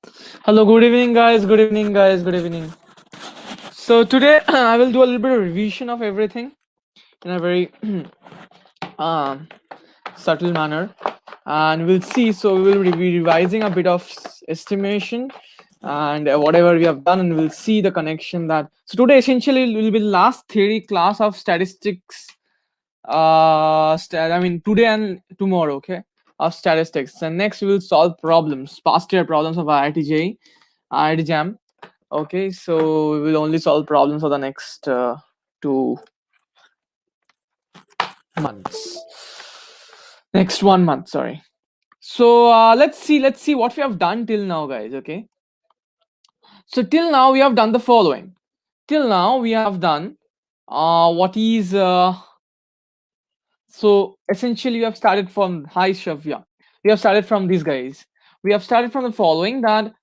Hello, good evening, guys. Good evening, guys. Good evening. So today I will do a little bit of revision of everything in a very um, subtle manner, and we'll see. So we will be revising a bit of estimation and whatever we have done, and we'll see the connection that. So today essentially will be the last theory class of statistics. I mean today and tomorrow. Okay, of statistics, and next we will solve problems, past year problems of IIT IIT Jam. Okay, so we will only solve problems for the next 2 months. Next 1 month, sorry. So let's see what we have done till now, guys. Okay, so till now we have done the following. Till now we have done what is so essentially we have started from hi Shavya. We have started from these guys. We have started from the following that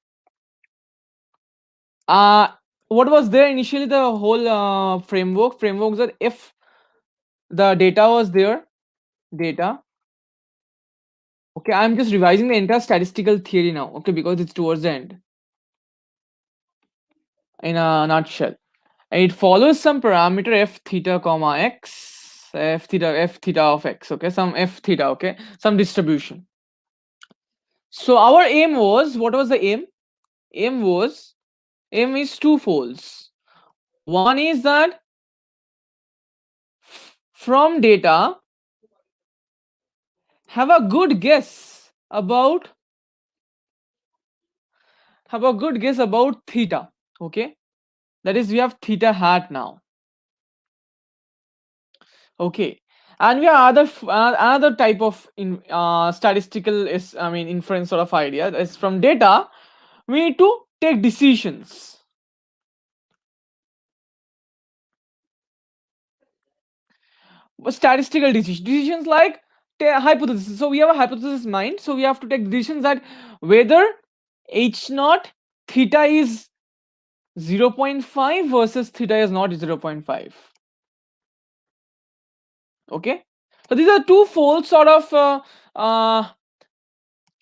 uh what was there initially, the whole framework that if the data was there, data. Okay, I'm just revising the entire statistical theory now, okay, because it's towards the end in a nutshell. And it follows some parameter f theta comma x, f theta of x, okay, some f theta, okay, some distribution. So our aim was, what was the aim? Aim is twofolds. One is that from data, have a good guess about theta, okay, that is we have theta hat now. Okay, and we have another type of statistical is, I mean, inference sort of idea is from data we need to take decisions. Statistical decisions like hypothesis. So we have a hypothesis in mind. So we have to take decisions that whether h naught theta is 0.5 versus theta is not 0.5. Okay, so these are twofold sort of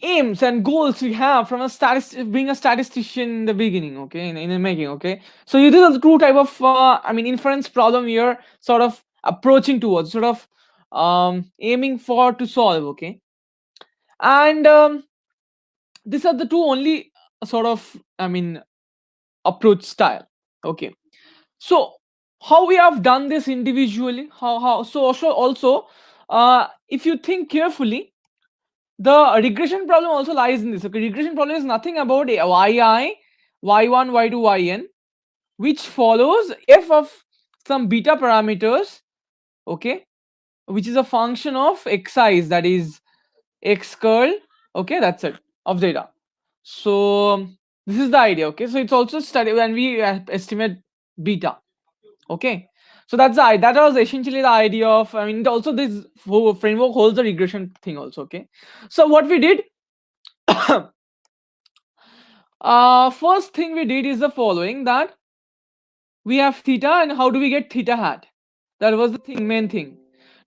aims and goals we have from being a statistician in the beginning, okay, in the making. Okay, so this is the two type of I mean inference problem we are sort of approaching towards, sort of aiming for to solve. Okay, and these are the two only sort of, I mean, approach style. Okay, so how we have done this individually, how so also if you think carefully, the regression problem also lies in this. Okay, regression problem is nothing about a yi, y1, y2, yn, which follows f of some beta parameters, okay, which is a function of xi's, that is x curl, okay, that's it, of data. So this is the idea. Okay, so it's also study when we estimate beta. Okay, so that was essentially the idea of, I mean, also this framework holds the regression thing also. Okay, so what we did first thing we did is the following, that we have theta, and how do we get theta hat? That was the main thing.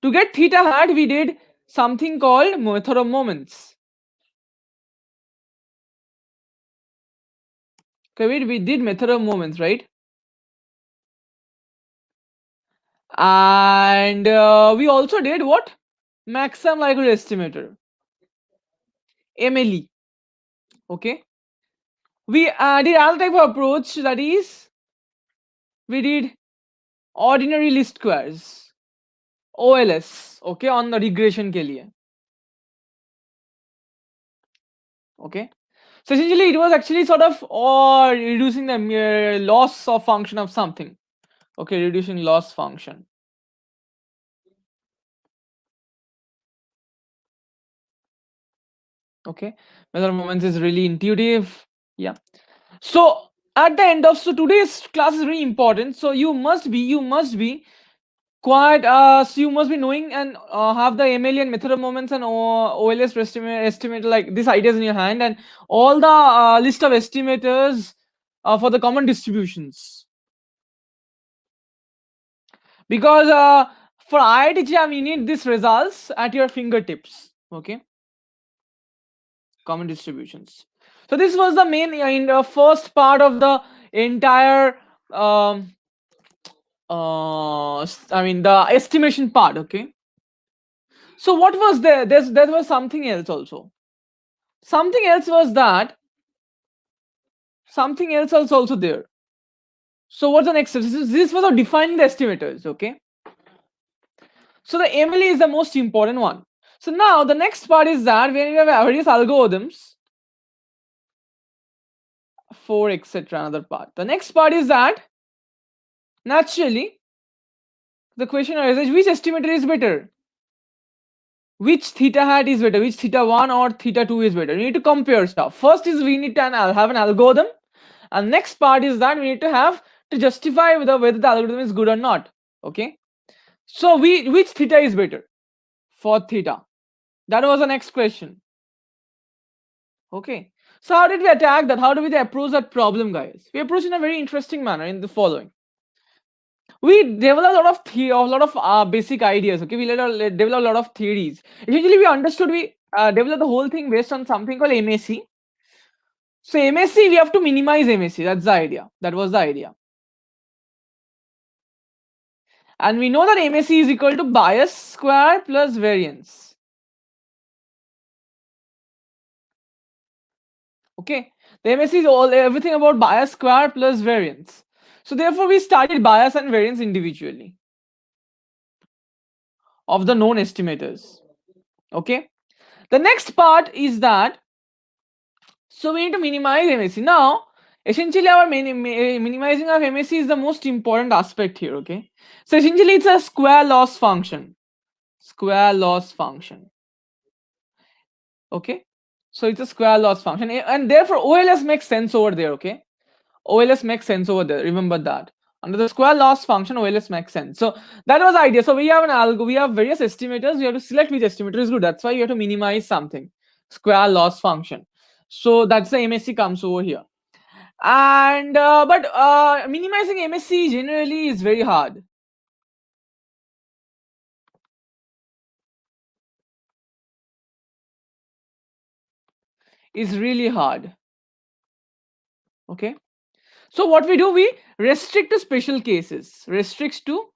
To get theta hat, we did something called method of moments. Okay, we did method of moments, right? And we also did what? Maximum likelihood estimator, MLE. Okay, we did another type of approach, that is we did ordinary least squares, OLS, okay, on the regression ke liye. Okay, so essentially it was actually sort of or reducing the loss of function of something. Okay, reducing loss function. Okay, method of moments is really intuitive. Yeah, so at the end of, so today's class is really important, so you must be quite so you must be knowing and have the MLE and method of moments and OLS estimate, like these ideas in your hand, and all the list of estimators for the common distributions, because for IIT exam you need these results at your fingertips. Okay, common distributions. So this was the main in the first part of the entire the estimation part. Okay. So what was there? There was something else also. Something else was that something else was also there. So what's the next step? This was defining the estimators. Okay. So the MLE is the most important one. So now the next part is that when you have various algorithms for etc. Another part. The next part is that naturally the question arises which estimator is better, which theta hat is better, which theta 1 or theta 2 is better. We need to compare stuff. First is we need to have an algorithm, and next part is that we need to have to justify whether the algorithm is good or not. Okay. So which theta is better for theta? That was the next question. Okay. So how did we attack that? How do we approach that problem, guys? We approach in a very interesting manner in the following. We developed a lot of basic ideas. Okay, we develop a lot of theories. Essentially, we understood we developed the whole thing based on something called MAC. So MAC, we have to minimize MAC. That's the idea. That was the idea. And we know that MAC is equal to bias square plus variance. Okay, the MAC is everything about bias square plus variance. So therefore, we studied bias and variance individually of the known estimators. Okay, the next part is that so we need to minimize MAC. Now, essentially, our minimizing of MAC is the most important aspect here. Okay, so essentially, it's a square loss function. Square loss function. Okay, so it's a square loss function, and therefore OLS makes sense over there. Okay, OLS makes sense over there. Remember that. Under the square loss function, OLS makes sense. So that was the idea. So we have an algo, we have various estimators. We have to select which estimator is good. That's why you have to minimize something. Square loss function. So that's the MSC comes over here. And but minimizing MSC generally is very hard. Is really hard. Okay. So what we do, we restrict to special cases. Restricts to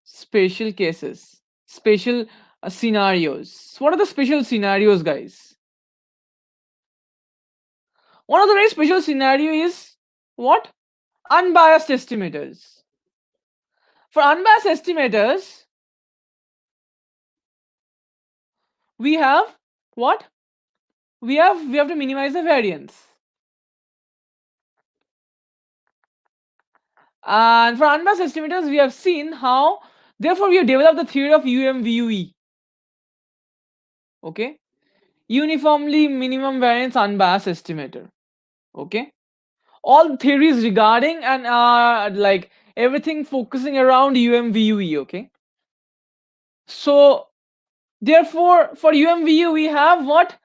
special cases. Special scenarios. What are the special scenarios, guys? One of the very special scenario is what? Unbiased estimators. For unbiased estimators, we have what? We have to minimize the variance. And for unbiased estimators, we have seen how, therefore, we have developed the theory of UMVUE. Okay, uniformly minimum variance unbiased estimator. Okay, all theories regarding and like everything focusing around UMVUE. Okay, so therefore, for UMVU, we have what?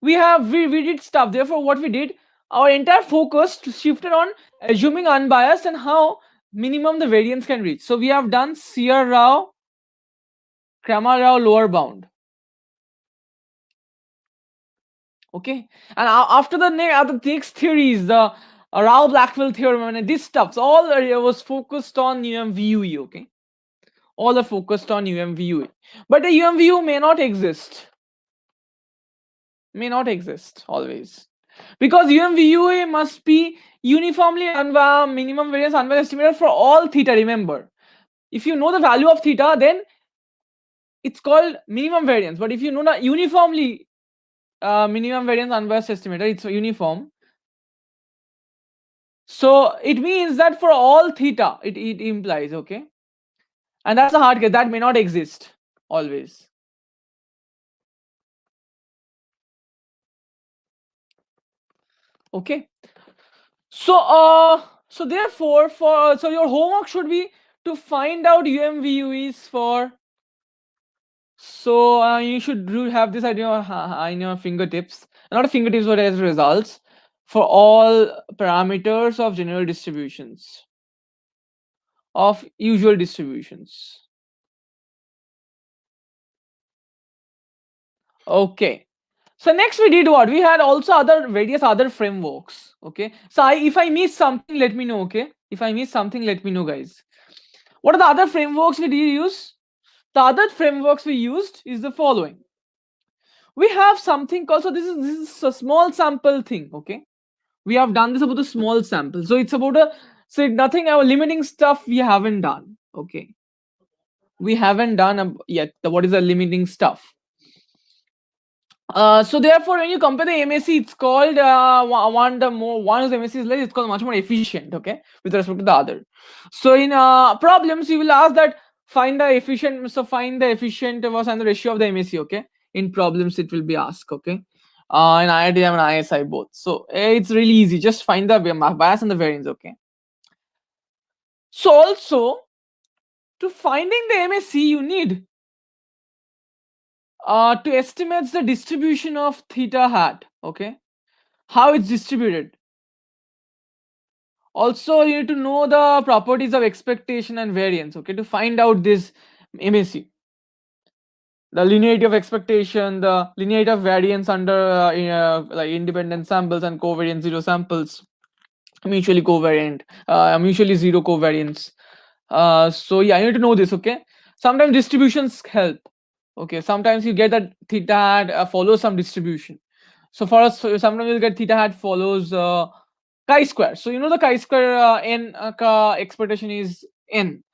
We did stuff. Therefore, what we did, our entire focus shifted on assuming unbiased and how minimum the variance can reach. So we have done Sear Rao, Kramer Rao lower bound. Okay, and after the next theories, the Rao Blackwell theorem and this stuff, so all was focused on UMVUE. Okay, all are focused on UMVUE, but the UMVU may not exist. May not exist always, because UMVUA must be uniformly minimum variance unbiased estimator for all theta. Remember, if you know the value of theta, then it's called minimum variance. But if you know the uniformly minimum variance unbiased estimator, it's uniform. So it means that for all theta, it implies. Okay, and that's a hard case that may not exist always. Okay, so therefore so your homework should be to find out UMVUEs for. So you should have this idea in your fingertips, not fingertips, but as results for all parameters of general distributions, of usual distributions. Okay, So next we did what? We had also other various other frameworks. Okay. So if I miss something, let me know. Okay. If I miss something, let me know, guys. What are the other frameworks we did use? The other frameworks we used is the following. We have something called, so this is a small sample thing. Okay. We have done this about a small sample. So it's about a, so nothing, our limiting stuff we haven't done. Okay. We haven't done yet what is the limiting stuff. So therefore, when you compare the MAC, it's called one of the MAC is less, it's called much more efficient. Okay, with respect to the other. So in problems, you will ask that find the efficient. So find the efficient was and the ratio of the MAC. Okay, in problems it will be asked. Okay, in IIT and ISI both. So it's really easy. Just find the bias and the variance. Okay. So also to finding the MAC, you need to estimate the distribution of theta hat. Okay, how it's distributed. Also, you need to know the properties of expectation and variance. Okay, to find out this MAC, the linearity of expectation, the linearity of variance under like independent samples and covariant zero samples, mutually covariant, mutually zero covariance. So yeah, you need to know this. Okay, sometimes distributions help. Okay, sometimes you get that theta hat follows some distribution. So for us, sometimes you'll get theta hat follows chi-square. So you know the chi-square n expectation is n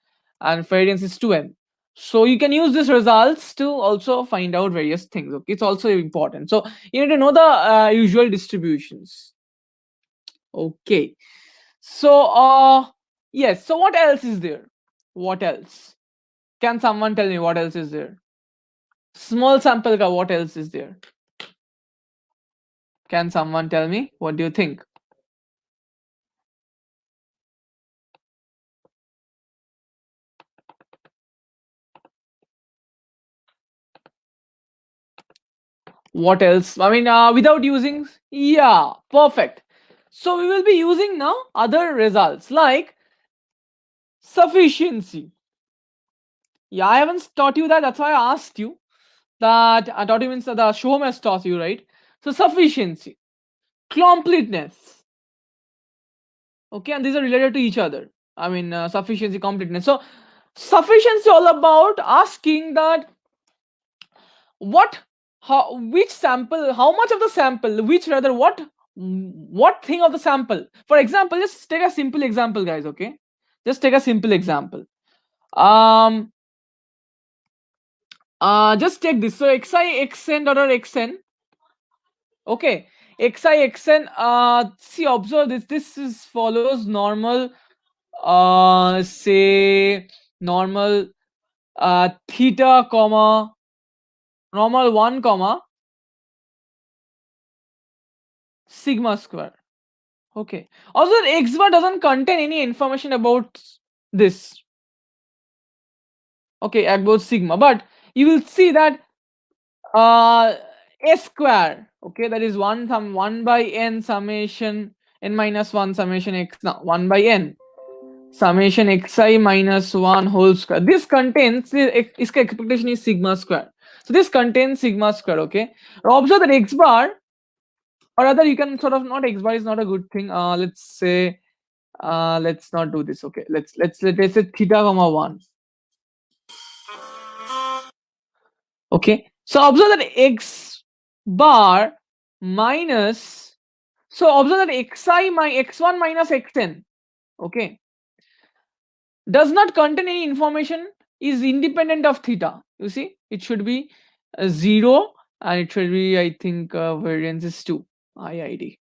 and variance is 2n. So you can use these results to also find out various things. Okay, it's also important. So you need to know the usual distributions. Okay. So yes. So what else is there? What else? Can someone tell me what else is there? Small sample ka what else is there? Can someone tell me? What do you think? What else? I mean, without using, yeah, perfect. So we will be using now other results like sufficiency. Yeah, I haven't taught you that. That's why I asked you that. I taught you means that the show has taught you, right? So sufficiency, completeness. Okay, and these are related to each other. I mean, sufficiency, completeness. So sufficiency all about asking that what, how, which sample, how much of the sample, which rather what thing of the sample. For example, just take a simple example, guys. Okay, just take a simple example. um just take this. So xi xn dot or xn. Okay, xi xn, see, observe this. This is follows normal, say normal theta comma normal 1 comma sigma square. Okay. Also, the X bar doesn't contain any information about this. Okay, about sigma, but you will see that S square. Okay, that is 1 by n summation n minus 1 summation x, no, 1 by n summation xi minus 1 whole square. This contains the expectation is sigma square. So this contains sigma square. Okay. Now observe that X bar, or rather you can sort of, not X bar is not a good thing. Let's say let's not do this. Okay, let's say theta comma 1. Okay, so observe that x bar minus, so observe that xi my x1 minus xn, okay, does not contain any information, is independent of theta. You see, it should be 0, and it should be, I think, variance is 2 IID.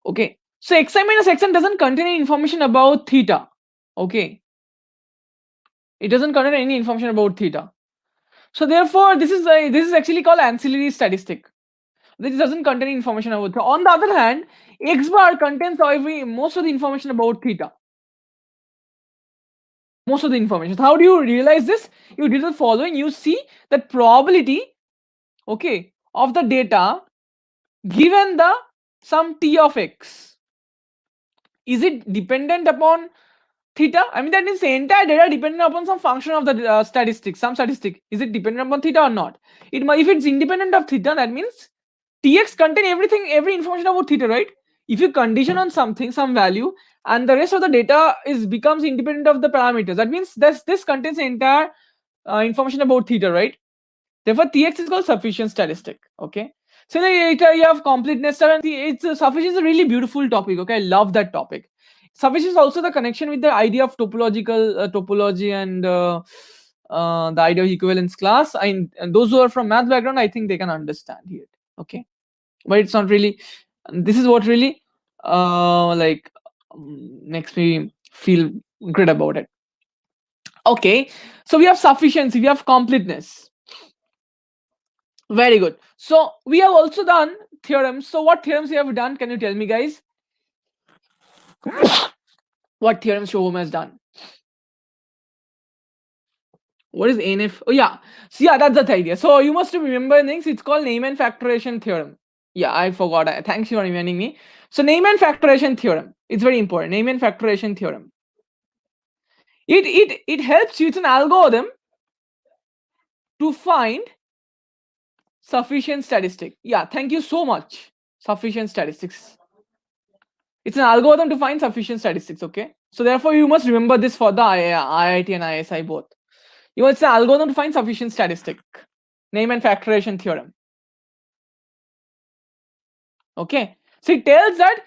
Okay, so xi minus xn doesn't contain any information about theta. Okay, it doesn't contain any information about theta. So therefore, this is actually called ancillary statistic. This doesn't contain information about theta. On the other hand, X bar contains most of the information about theta. Most of the information. So how do you realize this? You do the following. You see that probability, okay, of the data given the some t of x. Is it dependent upon theta, I mean that means the entire data dependent upon some function of the statistic, some statistic. Is it dependent upon theta or not? If it's independent of theta, that means tx contain everything, every information about theta, right? If you condition on something, some value, and the rest of the data is becomes independent of the parameters, that means this contains the entire information about theta, right? Therefore, Tx is called sufficient statistic. Okay. So later you have completeness, and it's sufficiency is a really beautiful topic. Okay, I love that topic. Sufficiency is also the connection with the idea of topological topology and the idea of equivalence class. And those who are from math background, I think they can understand here. Okay, but it's not really. This is what really like makes me feel good about it. Okay, so we have sufficiency, we have completeness. Very good. So we have also done theorems. So what theorems we have done? Can you tell me, guys? What theorems Shobham has done? What is NF? Oh yeah. So yeah, that's the idea. So you must remember things. It's called Neyman factorization theorem. Yeah, I forgot. Thanks for reminding me. So Neyman factorization theorem. It's very important. Neyman factorization theorem. It helps you. It's an algorithm to find sufficient statistic. Yeah, thank you so much. Sufficient statistics. It's an algorithm to find sufficient statistics. Okay, so therefore you must remember this for the IIT and ISI both. It's an algorithm to find sufficient statistic. Neyman factorization theorem. Okay, so it tells that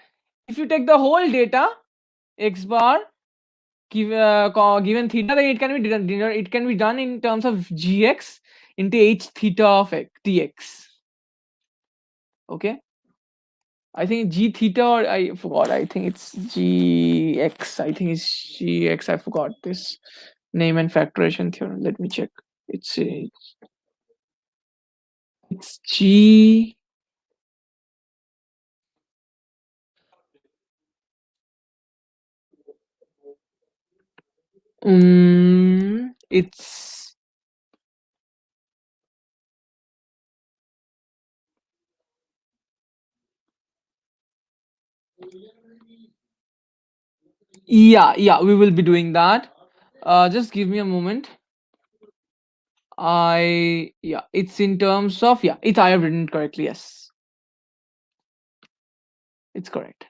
if you take the whole data x bar given theta, then it can be done. It can be done in terms of gx into h theta of x dx. Okay, I think g theta, or I forgot. I think it's gx. I think it's gx. I forgot this Neyman factorization theorem. Let me check. It's g. It's yeah, we will be doing that. Just give me a moment. It's in terms of, I have written it correctly. Yes, it's correct.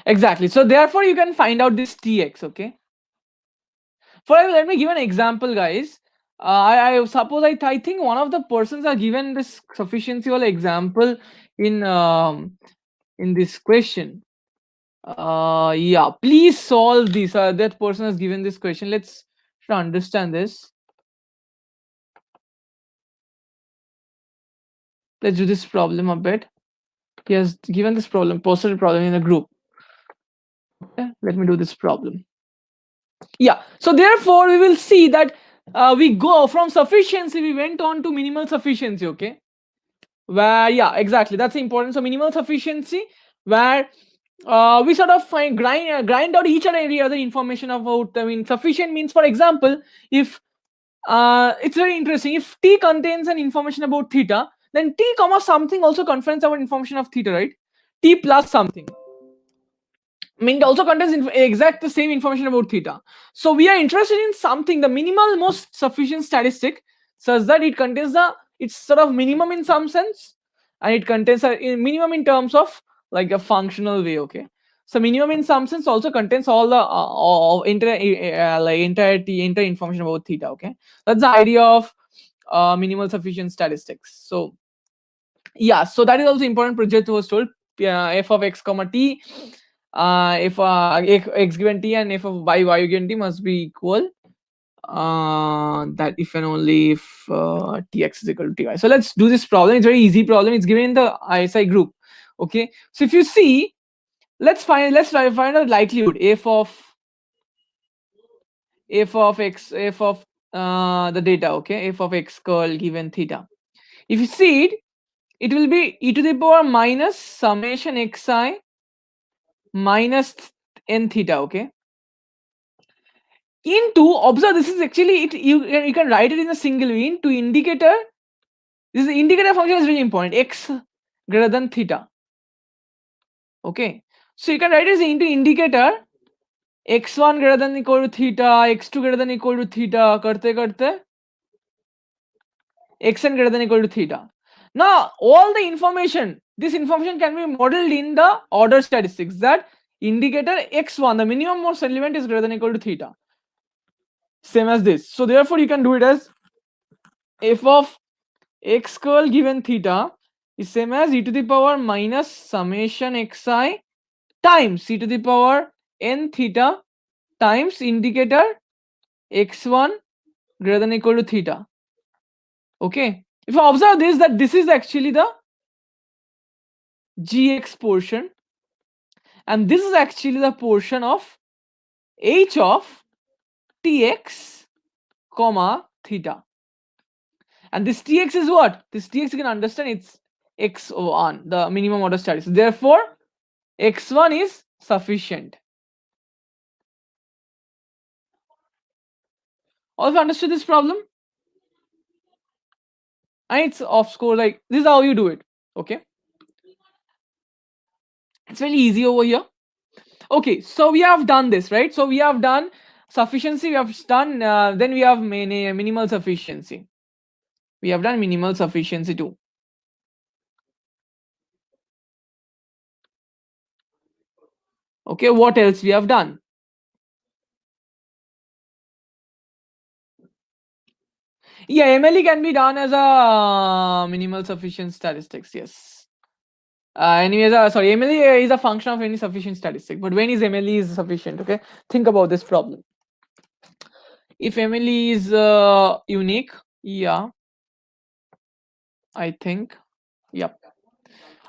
Exactly. So therefore you can find out this tx. Okay. For example, let me give an example, guys. I suppose I think one of the persons are given this sufficiency wala example in this question. Yeah, please solve this. That person has given this question. Let's try to understand this. Let's do this problem a bit. He has given this problem, posted a problem in a group. Okay, let me do this problem. Yeah, so therefore we will see that we go from sufficiency, we went on to minimal sufficiency. Okay, where exactly, that's important. So minimal sufficiency, where we sort of grind out each and every other information about, I mean, sufficient means, for example, if it's very interesting, if t contains an information about theta, then t comma something also contains about information of theta, right? T plus something, I mean, it also contains exact the same information about theta. So we are interested in something, the minimal most sufficient statistic, such that it contains it's sort of minimum in some sense, and it contains a minimum in terms of like a functional way. Okay, so minimum in some sense also contains all the entire information about theta. Okay, that's the idea of minimal sufficient statistics. So so that is also important. Project was told f of x comma t, if x given t and f of y given t must be equal, that if and only if tx is equal to ty. So let's do this problem. It's a very easy problem. It's given in the ISI group. Okay, so if you see, let's try to find out likelihood f of x, f of the data. Okay, f of x curl given theta. If you see it, it will be e to the power minus summation xi minus n theta. Okay, into, observe, this is actually it, you can write it in a single way. Into indicator, this indicator function is very important, x greater than theta. Okay, so you can write it into indicator x1 greater than equal to theta, x2 greater than equal to theta, karte xn greater than equal to theta. Now all the information, this information can be modeled in the order statistics, that indicator x1, the minimum most element, is greater than equal to theta, same as this. So therefore you can do it as f of x curl given theta is same as e to the power minus summation xi times e to the power n theta times indicator x1 greater than equal to theta. Okay, if you observe this, that this is actually the gx portion, and this is actually the portion of h of tx comma theta, and this tx is what? This tx you can understand, it's x1, the minimum order statistics. Therefore x1 is sufficient. All of you understood this problem? And it's off score, like this is how you do it. Okay, it's very easy over here. Okay, so we have done this, right? So we have done sufficiency, we have done then we have minimal sufficiency. We have done minimal sufficiency too. Okay, what else we have done? Yeah, MLE can be done as a minimal sufficient statistics. Yes. Anyways, sorry, MLE is a function of any sufficient statistic. But when is MLE is sufficient? Okay, think about this problem. If MLE is unique, yeah, I think, yep.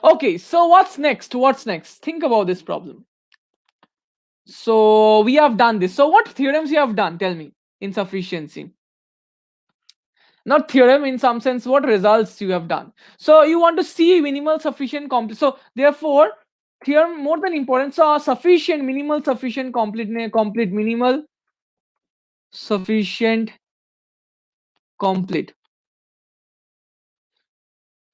Okay, so what's next? What's next? Think about this problem. So we have done this. So what theorems you have done? Tell me in sufficiency. Not theorem, in some sense, what results you have done. So you want to see minimal sufficient complete. So therefore, theorem more than important. So sufficient, minimal sufficient complete minimal sufficient complete.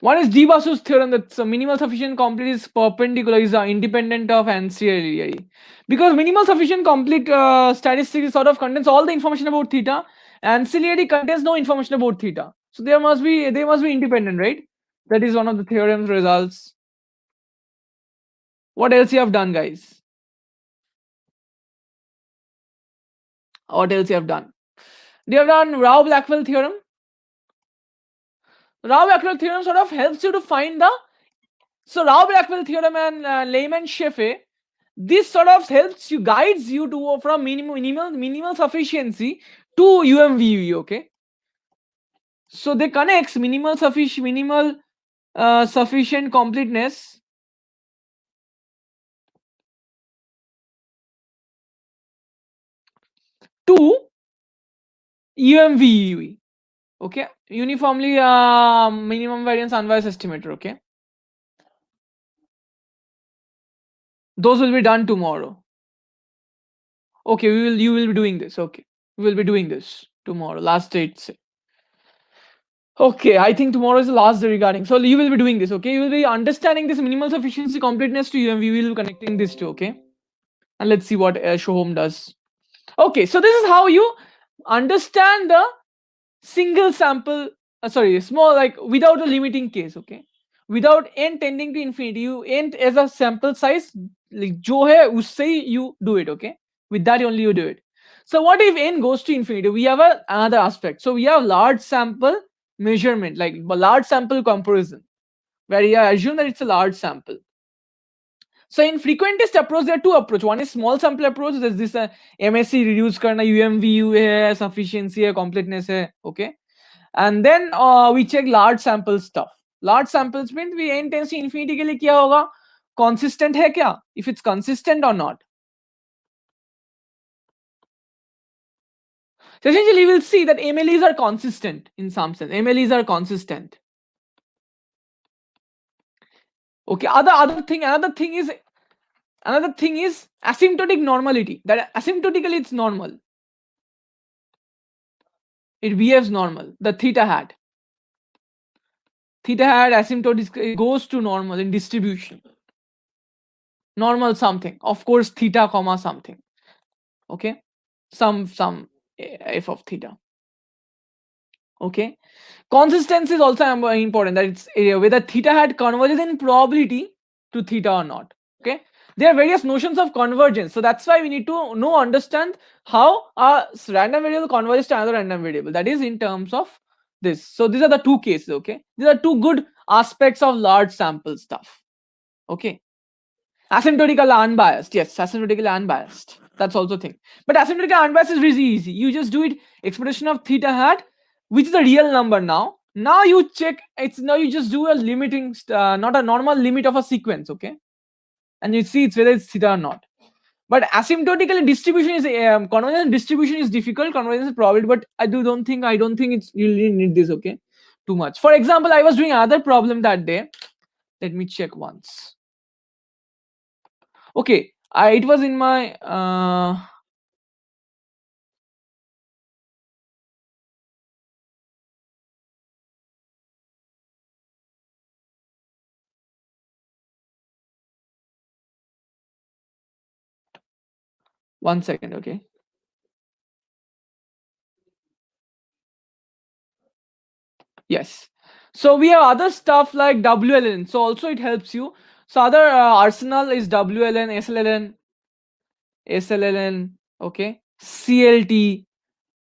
One is de Basu's theorem that minimal sufficient complete is perpendicular, is independent of ancillary. Because minimal sufficient complete statistics sort of contains all the information about theta. Ancillary contains no information about theta. So they must be independent, right? That is one of the theorem's results. What else you have done, guys? What else you have done? You have done Rao-Blackwell theorem. Rao-Blackwell theorem sort of helps you to find the. So Rao-Blackwell theorem and Lehman-Scheffé, this sort of helps you, guides you to from minimal sufficiency to UMVV. Okay, so they connects minimal sufficient completeness to UMVV. Okay, uniformly minimum variance unbiased estimator. Okay, those will be done tomorrow. Okay, you will be doing this. Okay, we will be doing this tomorrow. Last date. Okay, I think tomorrow is the last day regarding. So you will be doing this. Okay, you will be understanding this minimal sufficiency completeness to you, and we will be connecting this to. Okay, and let's see what Shoham does. Okay, so this is how you understand the single sample. Sorry, small, like without a limiting case. Okay, without n tending to infinity, you n as a sample size, like जो है उससे you do it. Okay, with that only you do it. So what if n goes to infinity? We have another aspect. So we have large sample measurement, like large sample comparison, where you assume that it's a large sample. So in frequentist approach, there are two approaches. One is small sample approach. There's this MSC reduce karna, UMVU hai, sufficiency hai, completeness hai. Okay, and then we check large sample stuff. Large samples means we n tends to infinity के लिए क्या होगा? Consistent है क्या? If it's consistent or not. So essentially, we'll see that MLEs are consistent in some sense. MLEs are consistent. Okay. Another thing is asymptotic normality. That asymptotically it's normal. It behaves normal. The theta hat asymptotic goes to normal in distribution. Normal something. Of course, theta comma something. Okay, some f of theta. Okay, consistency is also important, that it's whether theta hat converges in probability to theta or not. Okay, there are various notions of convergence, so that's why we need to understand how a random variable converges to another random variable, that is in terms of this. So these are the two cases. Okay, these are two good aspects of large sample stuff. Okay, asymptotically unbiased, yes, asymptotically unbiased, that's also thing. But asymptotically unbiased is really easy. You just do it expression of theta hat, which is a real number. Now you check, it's now you just do a limiting not a normal limit of a sequence. Okay, and you see it's whether it's theta or not. But asymptotically distribution is convergence distribution is difficult, convergence is probability, but I don't think it's you really need this. Okay, too much. For example, I was doing another problem that day. Let me check once. Okay, it was in my 1 second. Okay, yes. So we have other stuff like WLN, so also it helps you. So other arsenal is WLN, SLLN, okay, CLT.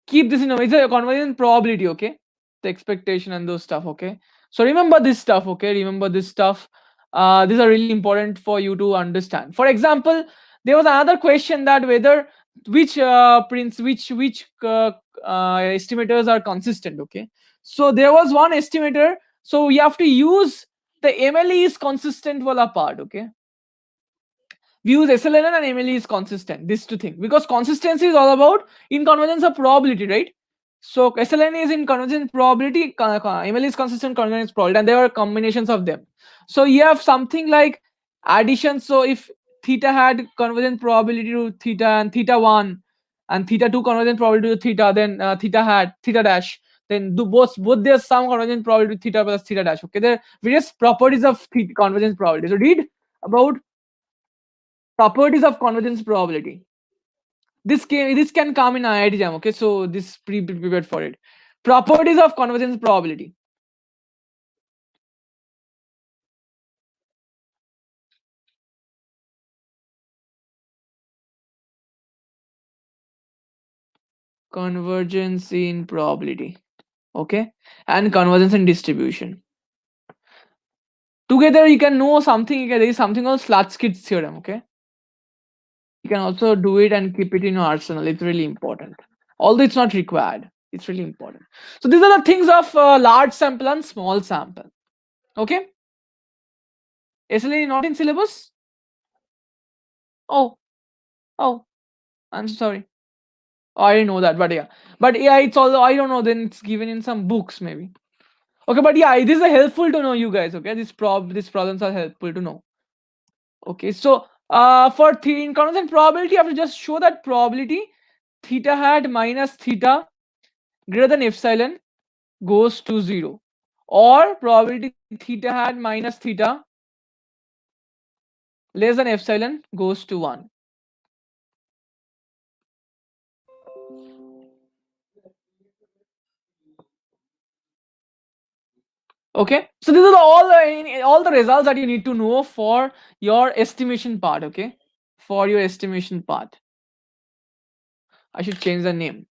Keep this in mind. It's a convergence probability. Okay, the expectation and those stuff. Okay, so remember this stuff. Okay, remember this stuff. These are really important for you to understand. For example, there was another question that whether which estimators are consistent. Okay, so there was one estimator, so we have to use the MLE is consistent wala part. Okay, we use SLN and MLE is consistent, these two things, because consistency is all about in convergence of probability, right? So SLN is in convergence probability, MLE is consistent convergence probability, and there are combinations of them. So you have something like addition. So if theta had convergence probability to theta and theta 1 and theta 2 convergence probability to theta, then theta had theta dash, then do both there's some convergence probability to theta plus theta dash. Okay, there are various properties of convergence probability. So read about properties of convergence probability. This can come in IIT jam. Okay, so this prepared for it. Properties of convergence probability. Convergence in probability. Okay, and convergence in distribution. Together you can know something. There is something called Slutsky's theorem. Okay, you can also do it and keep it in your arsenal. It's really important. Although it's not required, it's really important. So these are the things of large sample and small sample. Okay, SLA not in syllabus. Oh, oh, I'm sorry. Oh, I didn't know that, but yeah, it's also, I don't know. Then it's given in some books maybe. Okay, but yeah, this is helpful to know, you guys. Okay, these problems are helpful to know. Okay, so for in constant probability, you have to just show that probability theta hat minus theta greater than epsilon goes to 0, or probability theta hat minus theta less than epsilon goes to 1. Okay, so these are all the results that you need to know for your estimation part. Okay, for your estimation part, I should change the name.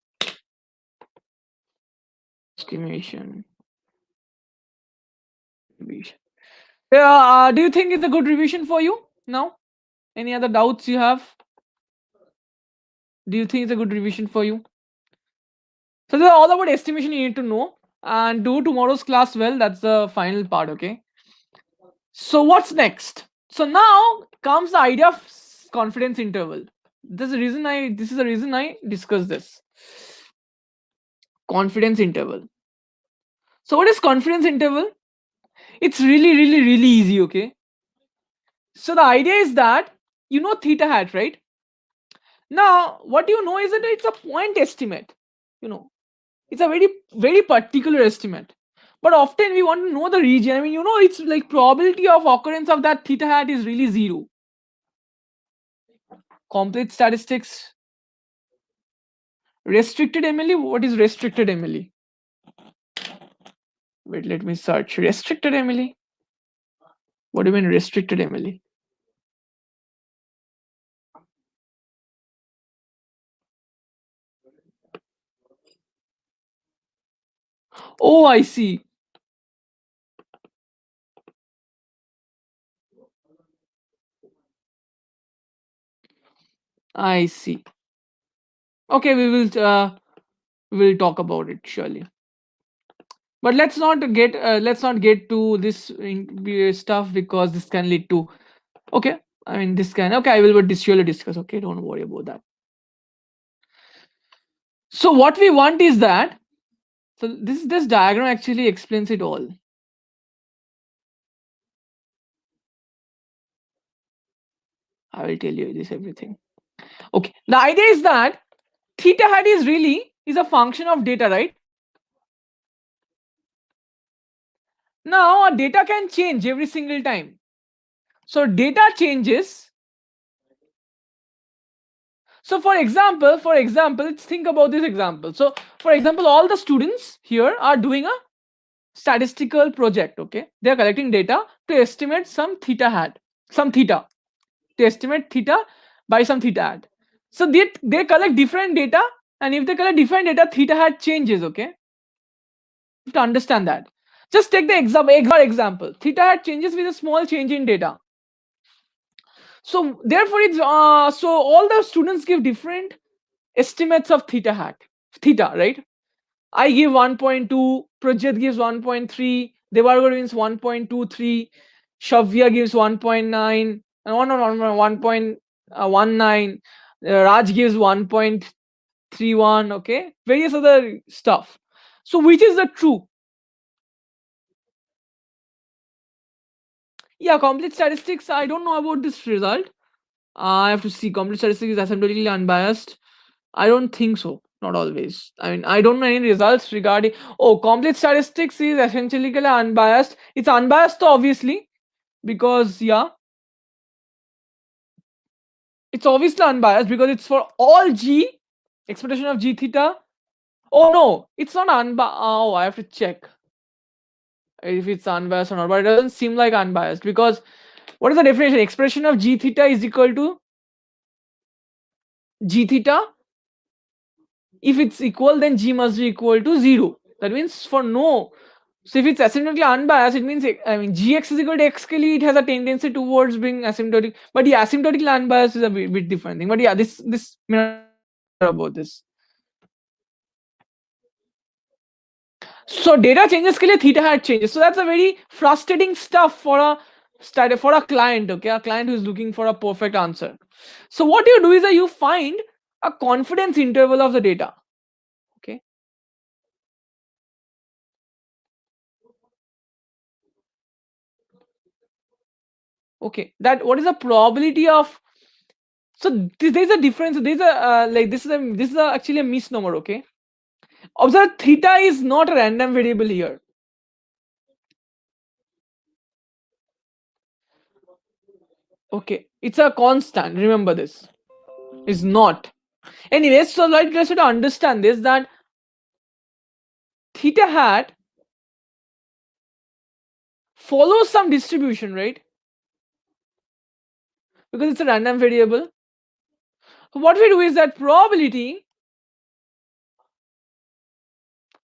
Estimation revision. Yeah, do you think it's a good revision for you now? Any other doubts you have? Do you think it's a good revision for you? So these are all about estimation you need to know, and do tomorrow's class well. That's the final part. Okay, so what's next? So now comes the idea of confidence interval. This is the reason I discuss this. Confidence interval. So what is confidence interval? It's really easy. Okay, so the idea is that you know theta hat, right? Now what you know is that it's a point estimate. You know, it's a very particular estimate, but often we want to know the region. I mean, you know, it's like probability of occurrence of that theta hat is really 0. Complete statistics. Restricted MLE? What is restricted MLE? Wait, let me search. Restricted MLE? What do you mean restricted MLE? Oh, I see. I see. Okay, we will talk about it surely. But let's not get to this stuff because this can lead to okay. I mean this can okay. I will but surely discuss. Okay, don't worry about that. So what we want is that so this diagram actually explains it all. I will tell you this everything. Okay, the idea is that theta hat is a function of data, right? Now our data can change every single time. So data changes. So for example, let's think about this example. So for example, all the students here are doing a statistical project. Okay, they are collecting data to estimate some theta hat, some theta, to estimate theta by some theta hat. So they collect different data, and if they collect different data, theta hat changes. Okay, to understand that. Just take the example. Theta hat changes with a small change in data. So therefore, it's so all the students give different estimates of theta, right? I give 1.2, Project gives 1.3, Devargar gives 1.23, Shavya gives 1.9, and 1.19, Raj gives 1.31, okay? Various other stuff. So which is the true? Yeah, complete statistics, I don't know about this result. I have to see. Complete statistics is asymptotically unbiased. I don't think so. Not always. I mean, I don't know any results regarding. Oh, complete statistics is essentially unbiased. It's unbiased, though, obviously, because yeah, it's obviously unbiased because it's for all G, expectation of G theta. Oh no, it's not unbiased. Oh, I have to check if it's unbiased or not. But it doesn't seem like unbiased because what is the definition? Expression of G theta is equal to G theta. If it's equal, then G must be equal to 0. That means for no. So if it's asymptotically unbiased, it means I mean Gx is equal to x it has a tendency towards being asymptotic. But yeah, asymptotically unbiased is a bit different thing. But yeah, this may not matter about this. So data changes के लिए theta hat changes. So that's a very frustrating stuff for a client. Okay, a client who is looking for a perfect answer. So what you do is that you find a confidence interval of the data. Okay. Okay. That what is the probability of so there's a difference. There's a like this is actually a misnomer. Okay, observe theta is not a random variable here. Okay, it's a constant. Remember this. It's not. Anyways, so like let's try to understand this that theta hat follows some distribution, right? Because it's a random variable. So what we do is that probability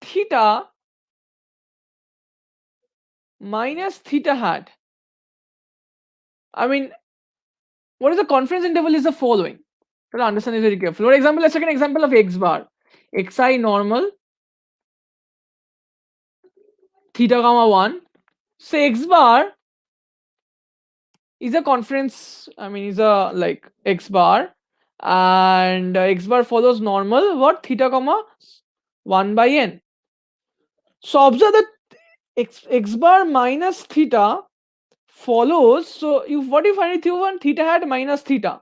theta minus theta hat. I mean, what is the confidence interval is the following. Try to understand this very carefully. For example, let's take an example of x bar. Xi normal theta comma 1. So x bar is a confidence, I mean is a like x bar, and x bar follows normal what theta comma 1 by n. So observe that x bar minus theta follows, so if what you find if you want theta hat minus theta,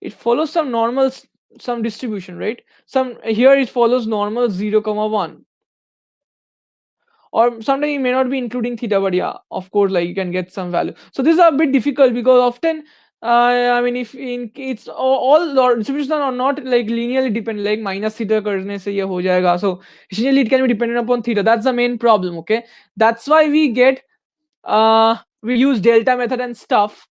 it follows some normal some distribution, right? Some here it follows normal 0 comma 1, or sometimes you may not be including theta, but yeah, of course, like you can get some value. So this is a bit difficult because often I mean, if in it's all distributions are not like linearly dependent, like minus theta करने से ये हो जाएगा. So essentially, it can be dependent upon theta. That's the main problem. Okay, that's why we use delta method and stuff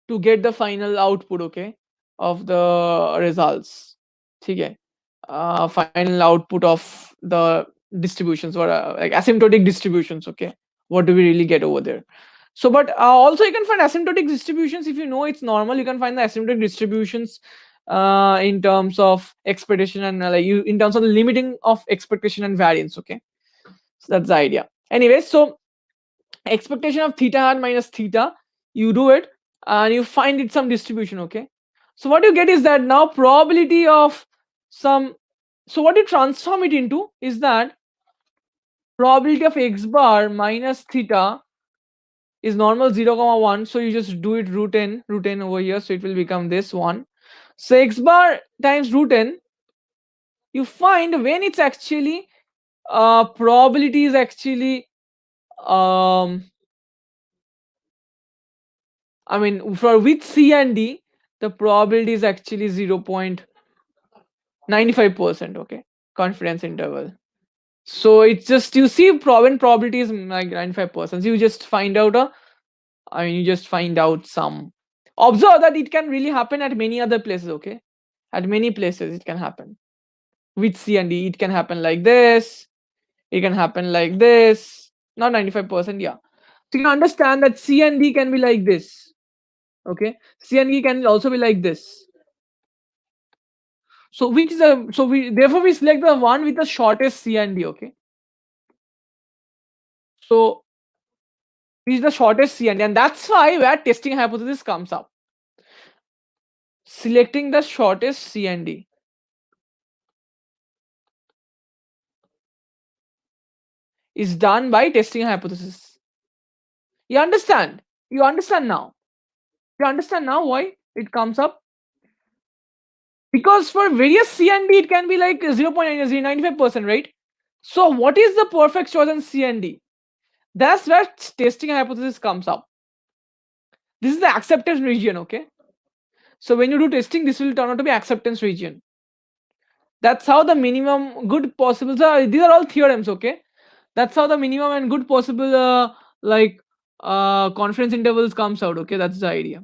to get the final output. Okay, of the results. Okay, final output of the distributions or like asymptotic distributions. Okay, what do we really get over there? So, but also you can find asymptotic distributions if you know it's normal. You can find the asymptotic distributions in terms of expectation and like you in terms of the limiting of expectation and variance. Okay, so that's the idea. Anyway, so expectation of theta hat minus theta, you do it and you find it some distribution. Okay, so what you get is that now probability of some. So what you transform it into is that probability of x bar minus theta is normal 0 comma 1, so you just do it root n over here, so it will become this one. So x bar times root n, you find when it's actually probability is actually um I mean for with c and d the probability is actually 0.95%. Okay, confidence interval. So it's just you see when probability is like 95%, you just find out you just find out some. Observe that it can really happen at many other places. Okay, at many places it can happen with C and D. It can happen like this. It can happen like this. Not 95%. Yeah. So you can understand that C and D can be like this. Okay. C and D can also be like this. So which is the so we therefore we select the one with the shortest C and D. Okay. So which is the shortest C and D, and that's why where testing hypothesis comes up. Selecting the shortest C and D is done by testing hypothesis. You understand? You understand now? You understand now why it comes up? Because for various C and D, it can be like 0.95%, right? So what is the perfect choice in C and D? That's where testing hypothesis comes up. This is the acceptance region, okay? So when you do testing, this will turn out to be acceptance region. That's how the minimum good possible. So these are all theorems, okay? That's how the minimum and good possible confidence intervals comes out. Okay, that's the idea.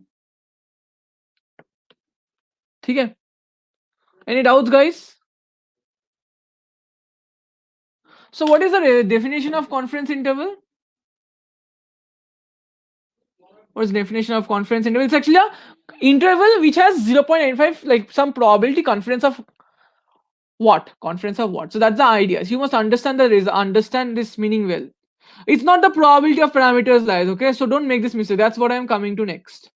Okay. Any doubts, guys? So what is the definition of confidence interval? What's the definition of confidence interval? It's actually a interval which has 0.95 like some probability confidence of what? Confidence of what? So that's the idea. So you must understand understand this meaning well. It's not the probability of parameters lies, okay? So don't make this mistake. That's what I'm coming to next.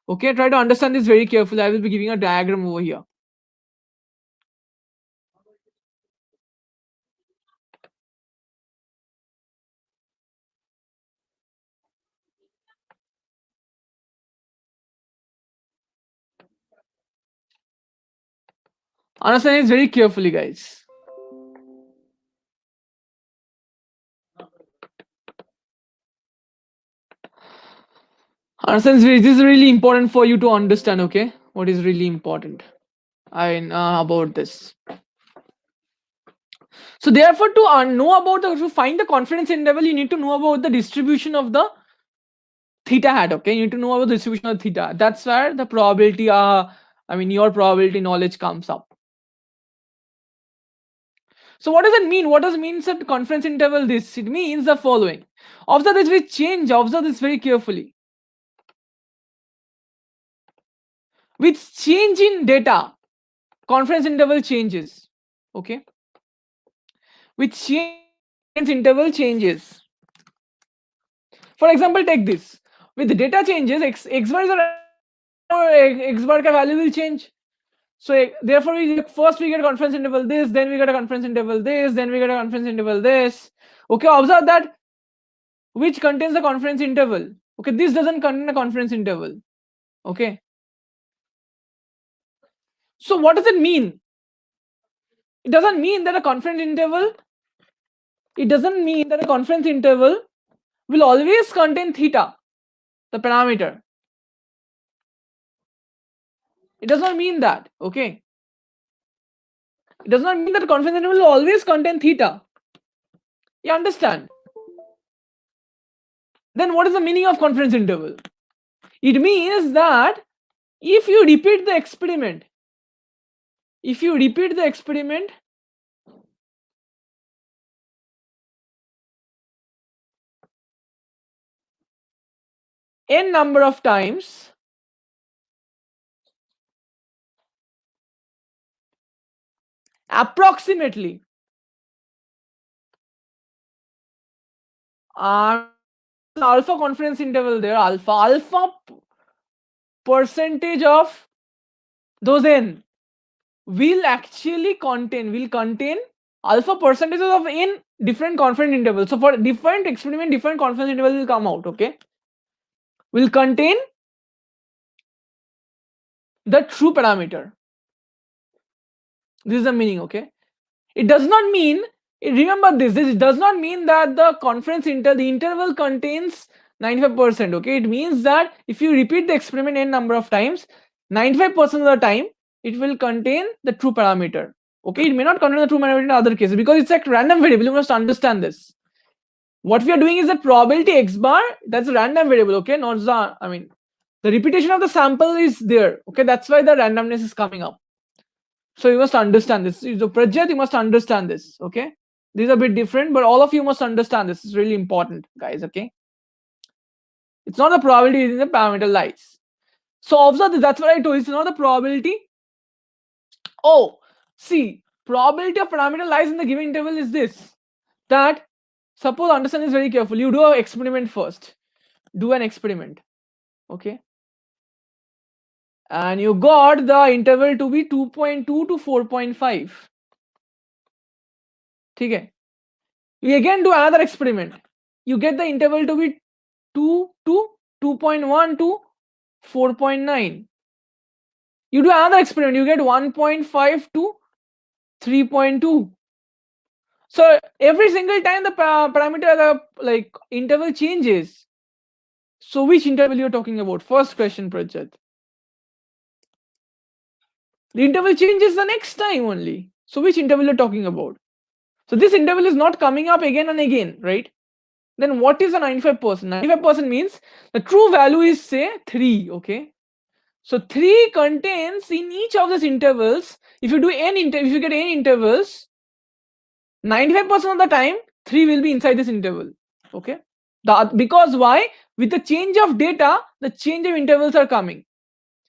Okay, try to understand this very carefully. I will be giving a diagram over here. Understand this very carefully, guys. Understand this is really important for you to understand, okay? What is really important about this. So therefore, to know about to find the confidence interval, you need to know about the distribution of the theta hat. Okay, you need to know about the distribution of theta. That's where the probability, your probability knowledge comes up. So what does it mean? What does it mean that confidence interval this? It means the following. Observe this with change. Observe this very carefully. With change in data, confidence interval changes. Okay. With change, interval changes. For example, take this. With the data changes, x bar is x bar ka value will change. So therefore, first we get a confidence interval this, then we get a confidence interval this, then we get a confidence interval this. Okay, observe that which contains the confidence interval. Okay, this doesn't contain a confidence interval. Okay. So what does it mean? It doesn't mean that a confidence interval. It doesn't mean that a confidence interval will always contain theta, the parameter. It does not mean that, okay? It does not mean that confidence interval will always contain theta. You understand? Then what is the meaning of confidence interval? It means that if you repeat the experiment, n number of times, approximately, alpha confidence interval there, alpha percentage of those n will contain alpha percentages of n different confidence intervals. So for different experiment, different confidence interval will come out, okay? Will contain the true parameter. This is the meaning, okay? It does not mean, remember this does not mean that the interval contains 95%, okay? It means that if you repeat the experiment n number of times, 95% of the time it will contain the true parameter, okay? It may not contain the true parameter in other cases because it's a random variable. You must understand this. What we are doing is that probability x bar, that's a random variable, okay? Not the, the repetition of the sample is there, okay? That's why the randomness is coming up. So you must understand this. So Prajat, you must understand this, okay? These are a bit different, but all of you must understand this. It's really important, guys, okay? It's not the probability in the parameter lies. So observe this, that's what I told you. It's not the probability. Oh, see, probability of parameter lies in the given interval is this. That, suppose, understand this very carefully. You do an experiment first. Do an experiment, okay? And you got the interval to be 2.2 to 4.5. Okay? You again do another experiment. You get the interval to be 2 to 2.1 to 4.9. You do another experiment, you get 1.5 to 3.2. So every single time the parameter, the interval changes. So which interval you're talking about? First question, Prajat. The interval changes the next time only. So which interval you're talking about? So this interval is not coming up again and again, right? Then what is a 95%? 95% means the true value is say 3, okay? So 3 contains in each of these intervals, if you get n intervals, 95% of the time 3 will be inside this interval, okay? Because why? With the change of data, the change of intervals are coming.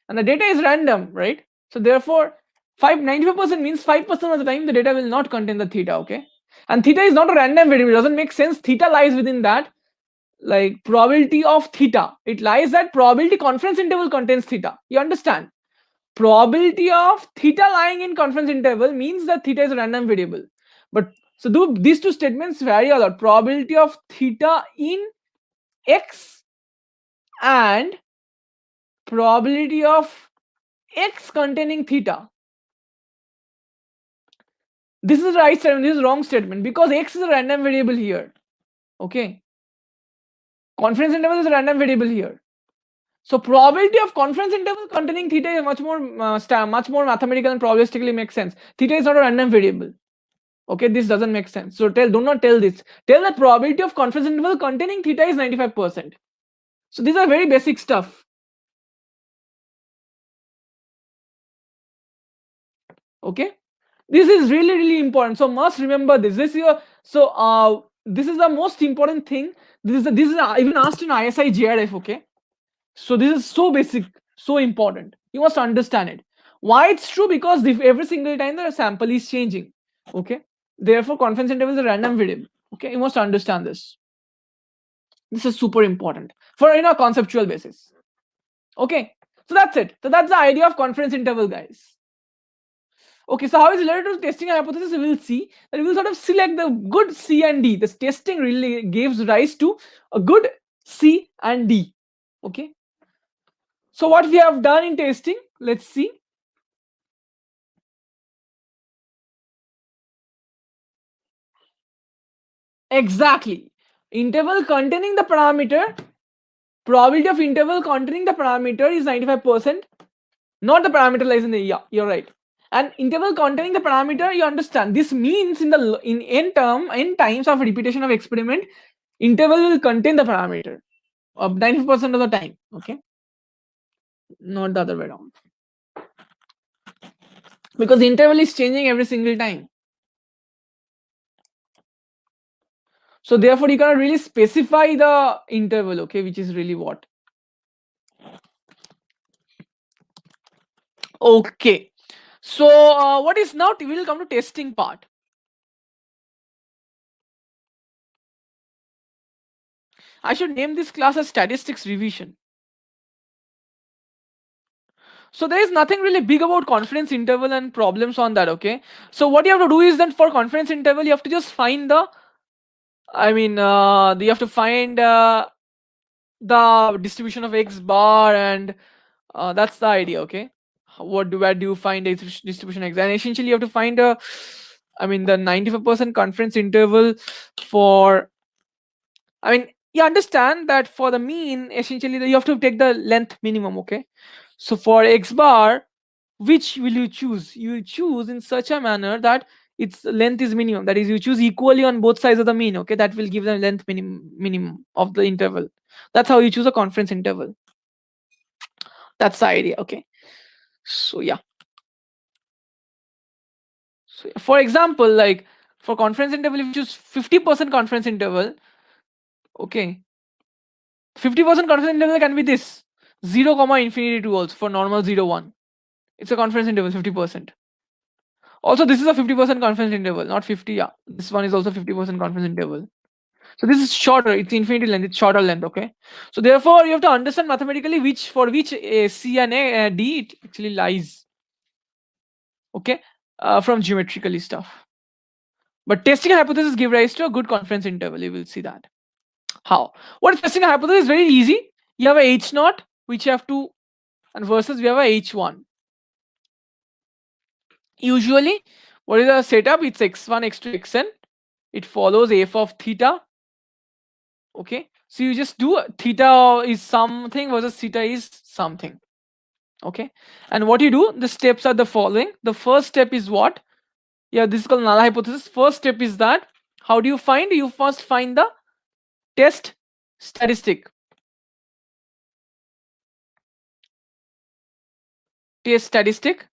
And the data is random, right? So therefore, 95% means 5% of the time the data will not contain the theta, okay? And theta is not a random variable, it doesn't make sense. Theta lies within that, like probability of theta. It lies that probability confidence interval contains theta. You understand? Probability of theta lying in confidence interval means that theta is a random variable. But so these two statements vary a lot. Probability of theta in x and probability of x containing theta. This is the right statement, this is the wrong statement because x is a random variable here. Okay. Confidence interval is a random variable here. So probability of confidence interval containing theta is much more mathematical and probabilistically makes sense. Theta is not a random variable. Okay, this doesn't make sense. So do not tell this. Tell that probability of confidence interval containing theta is 95%. So these are very basic stuff. Okay, this is really important. So must remember this. This is this is the most important thing. This is even asked in ISI JRF. Okay, so this is so basic, so important. You must understand it. Why it's true? Because if every single time the sample is changing. Okay, therefore confidence interval is a random variable. Okay, you must understand this. This is super important for a conceptual basis. Okay, so that's it. So that's the idea of confidence interval, guys. Okay, so how is it related to testing a hypothesis? We will see that we will sort of select the good C and D. This testing really gives rise to a good C and D. Okay, so what we have done in testing, let's see. Exactly, interval containing the parameter, probability of interval containing the parameter is 95%. not the parameter lies in the, yeah, you're right. And interval containing the parameter, you understand, this means in the in times of repetition of experiment, interval will contain the parameter 95% of the time, okay, not the other way around, because the interval is changing every single time. So therefore you cannot really specify the interval, okay, which is really what. Okay, so what is now, we will come to testing part. I should name this class as statistics revision. So there is nothing really big about confidence interval and problems on that, okay. So what you have to do is then for confidence interval you have to just find the, I mean you have to find the distribution of x bar, and that's the idea, okay. Where do you find a distribution x, and essentially you have to find a, I mean the 95% confidence interval for, I mean you understand that for the mean essentially you have to take the length minimum, okay. So for x bar, which will you choose? You choose in such a manner that its length is minimum, that is you choose equally on both sides of the mean, okay, that will give the length minimum of the interval. That's how you choose a confidence interval. That's the idea, okay. So yeah, so for example, like for confidence interval, if you choose 50% confidence interval, okay, 50% confidence interval can be this 0 comma infinity 2 also for normal 0 1. It's a confidence interval 50%. Also this is a 50% confidence interval, not 50, yeah, this one is also 50% confidence interval. So this is shorter, it's infinity length, it's shorter length, okay. So therefore you have to understand mathematically which, for which C and D it actually lies, okay, from geometrically stuff. But testing a hypothesis give rise to a good confidence interval, you will see that. How? What is testing a hypothesis? Is very easy. You have a h naught which you have to, and versus we have a h1. Usually what is the setup? It's x1 x2 xn, it follows f of theta, okay. So you just do theta is something versus theta is something, okay. And what you do, the steps are the following. The first step is what, yeah, this is called null hypothesis. First step is that, how do you find, you first find the test statistic, test statistic,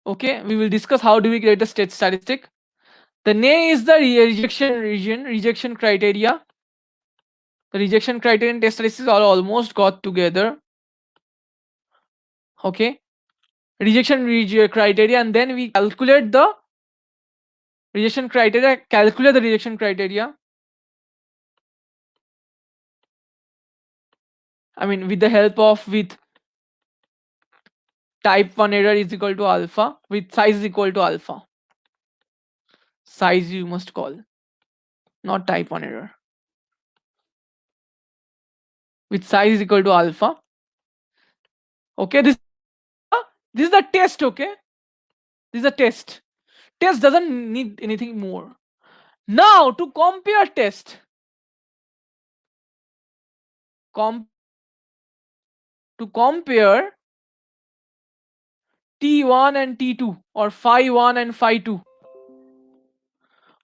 okay. We will discuss how do we get the test statistic. The name is the rejection region, rejection criteria. The rejection criteria and test statistics are almost got together, okay. Rejection criteria, and then we calculate the rejection criteria, calculate the rejection criteria, I mean with the help of, with type 1 error is equal to alpha, with size is equal to alpha. Size you must call, not type 1 error. With size is equal to alpha, okay. This is the test, okay. This is a test. Test doesn't need anything more. Now to compare test, to compare T1 and T2 or phi 1 and phi 2,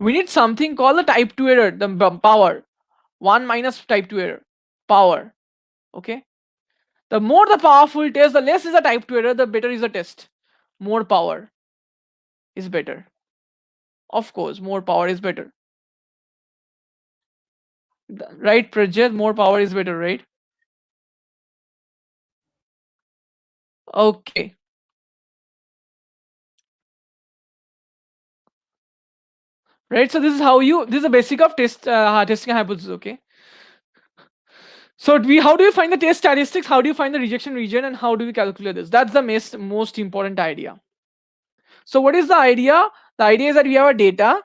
we need something called the type 2 error, the power 1 minus type 2 error power, okay. The more the powerful test, the less is the type 2 error, the better is the test. More power is better, of course, more power is better, right Prajit? More power is better, right? Okay, right. So this is how you, this is the basic of testing a hypothesis, okay. So we, how do you find the test statistics, how do you find the rejection region, and how do we calculate this? That's the most important idea. So what is the idea? The idea is that we have a data,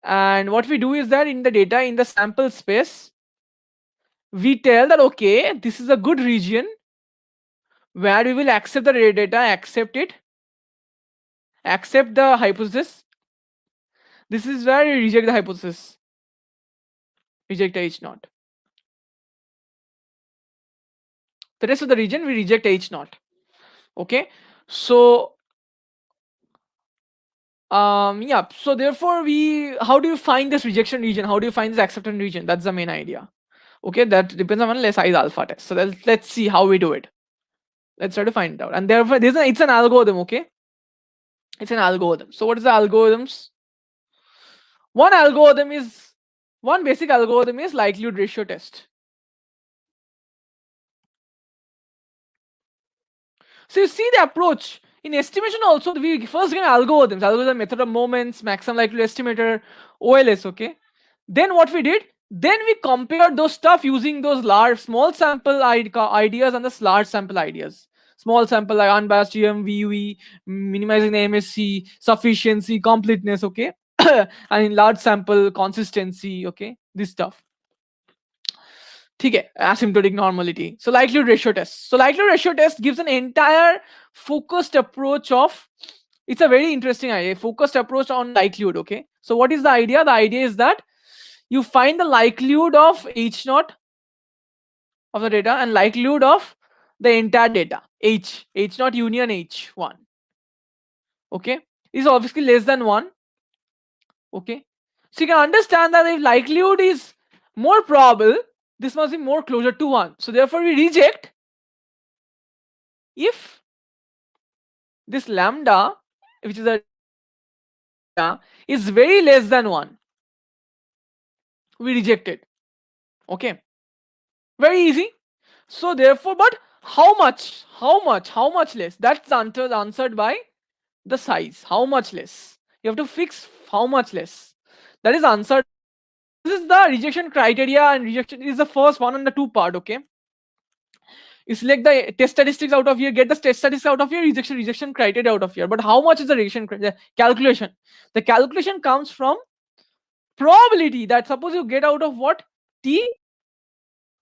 and what we do is that in the data, in the sample space, we tell that okay, this is a good region where we will accept the data, accept it, accept the hypothesis. This is where we reject the hypothesis, reject H naught. The rest of the region we reject H naught. Okay, so yeah, so therefore how do you find this rejection region, how do you find this acceptance region? That's the main idea. Okay, that depends on one size alpha test. So let's see how we do it. Let's try to find it out. And therefore it's an algorithm. Okay, it's an algorithm. So what is the algorithms? one algorithm is One basic algorithm is likelihood ratio test. So you see the approach in estimation also. We first get algorithms, algorithm, method of moments, maximum likelihood estimator, OLS. Okay. Then what we did? Then we compared those stuff using those large, small sample ideas and the large sample ideas. Small sample like unbiased GMVUE, minimizing the MSC, sufficiency, completeness. Okay. And in large sample consistency. Okay. This stuff. ठीक है, asymptotic normality. So likelihood ratio test. So likelihood ratio test gives an entire focused approach of, it's a very interesting idea, focused approach on likelihood. Okay, so what is the idea? The idea is that you find the likelihood of h naught of the data and likelihood of the entire data, h naught union h1. Okay, is obviously less than 1. Okay, so you can understand that if likelihood is more probable, this must be more closer to 1. So therefore we reject if this lambda, which is a data, is very less than 1. We reject it. Okay, very easy. So therefore, but how much less? That's answered by the size. How much less? You have to fix how much less. That is answered. This is the rejection criteria, and rejection is the first one and the two part. Okay, you select the test statistics out of here, get the test statistics out of here, rejection criteria out of here. But how much is the rejection calculation? The calculation comes from probability, that suppose you get out of what? T.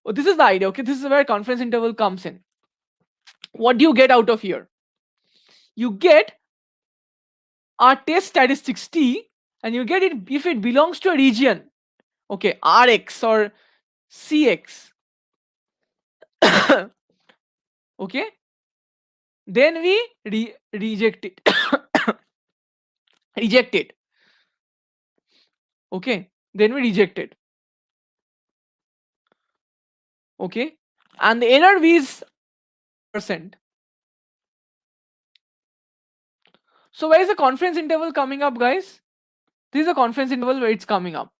Oh, this is the idea. Okay, this is where confidence interval comes in. What do you get out of here? You get our test statistics T, and you get it if it belongs to a region. Okay, Rx or Cx. Okay, then we reject it. Reject it. Okay, then we reject it. Okay, and the error is percent. So where is the confidence interval coming up, guys? This is a confidence interval where it's coming up.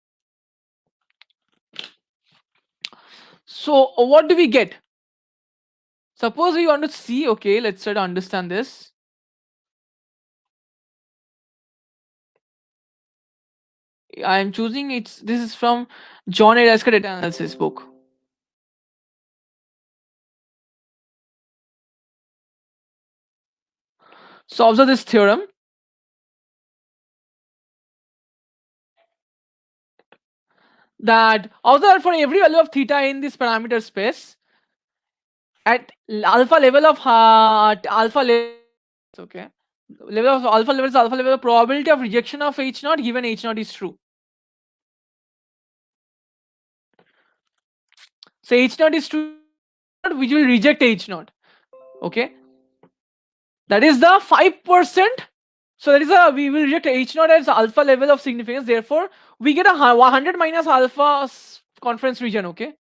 So what do we get? Suppose we want to see, okay, let's try to understand this. I am choosing this is from John Erasker data analysis book. So observe this theorem. That observe for every value of theta in this parameter space at alpha level of alpha level, okay, level of alpha level is alpha level of probability of rejection of h naught given h naught is true. So h naught is true, which will reject h naught. Okay, that is the 5%. So that is we will reject h naught as alpha level of significance. Therefore, we get a 100 minus alpha confidence region. Okay,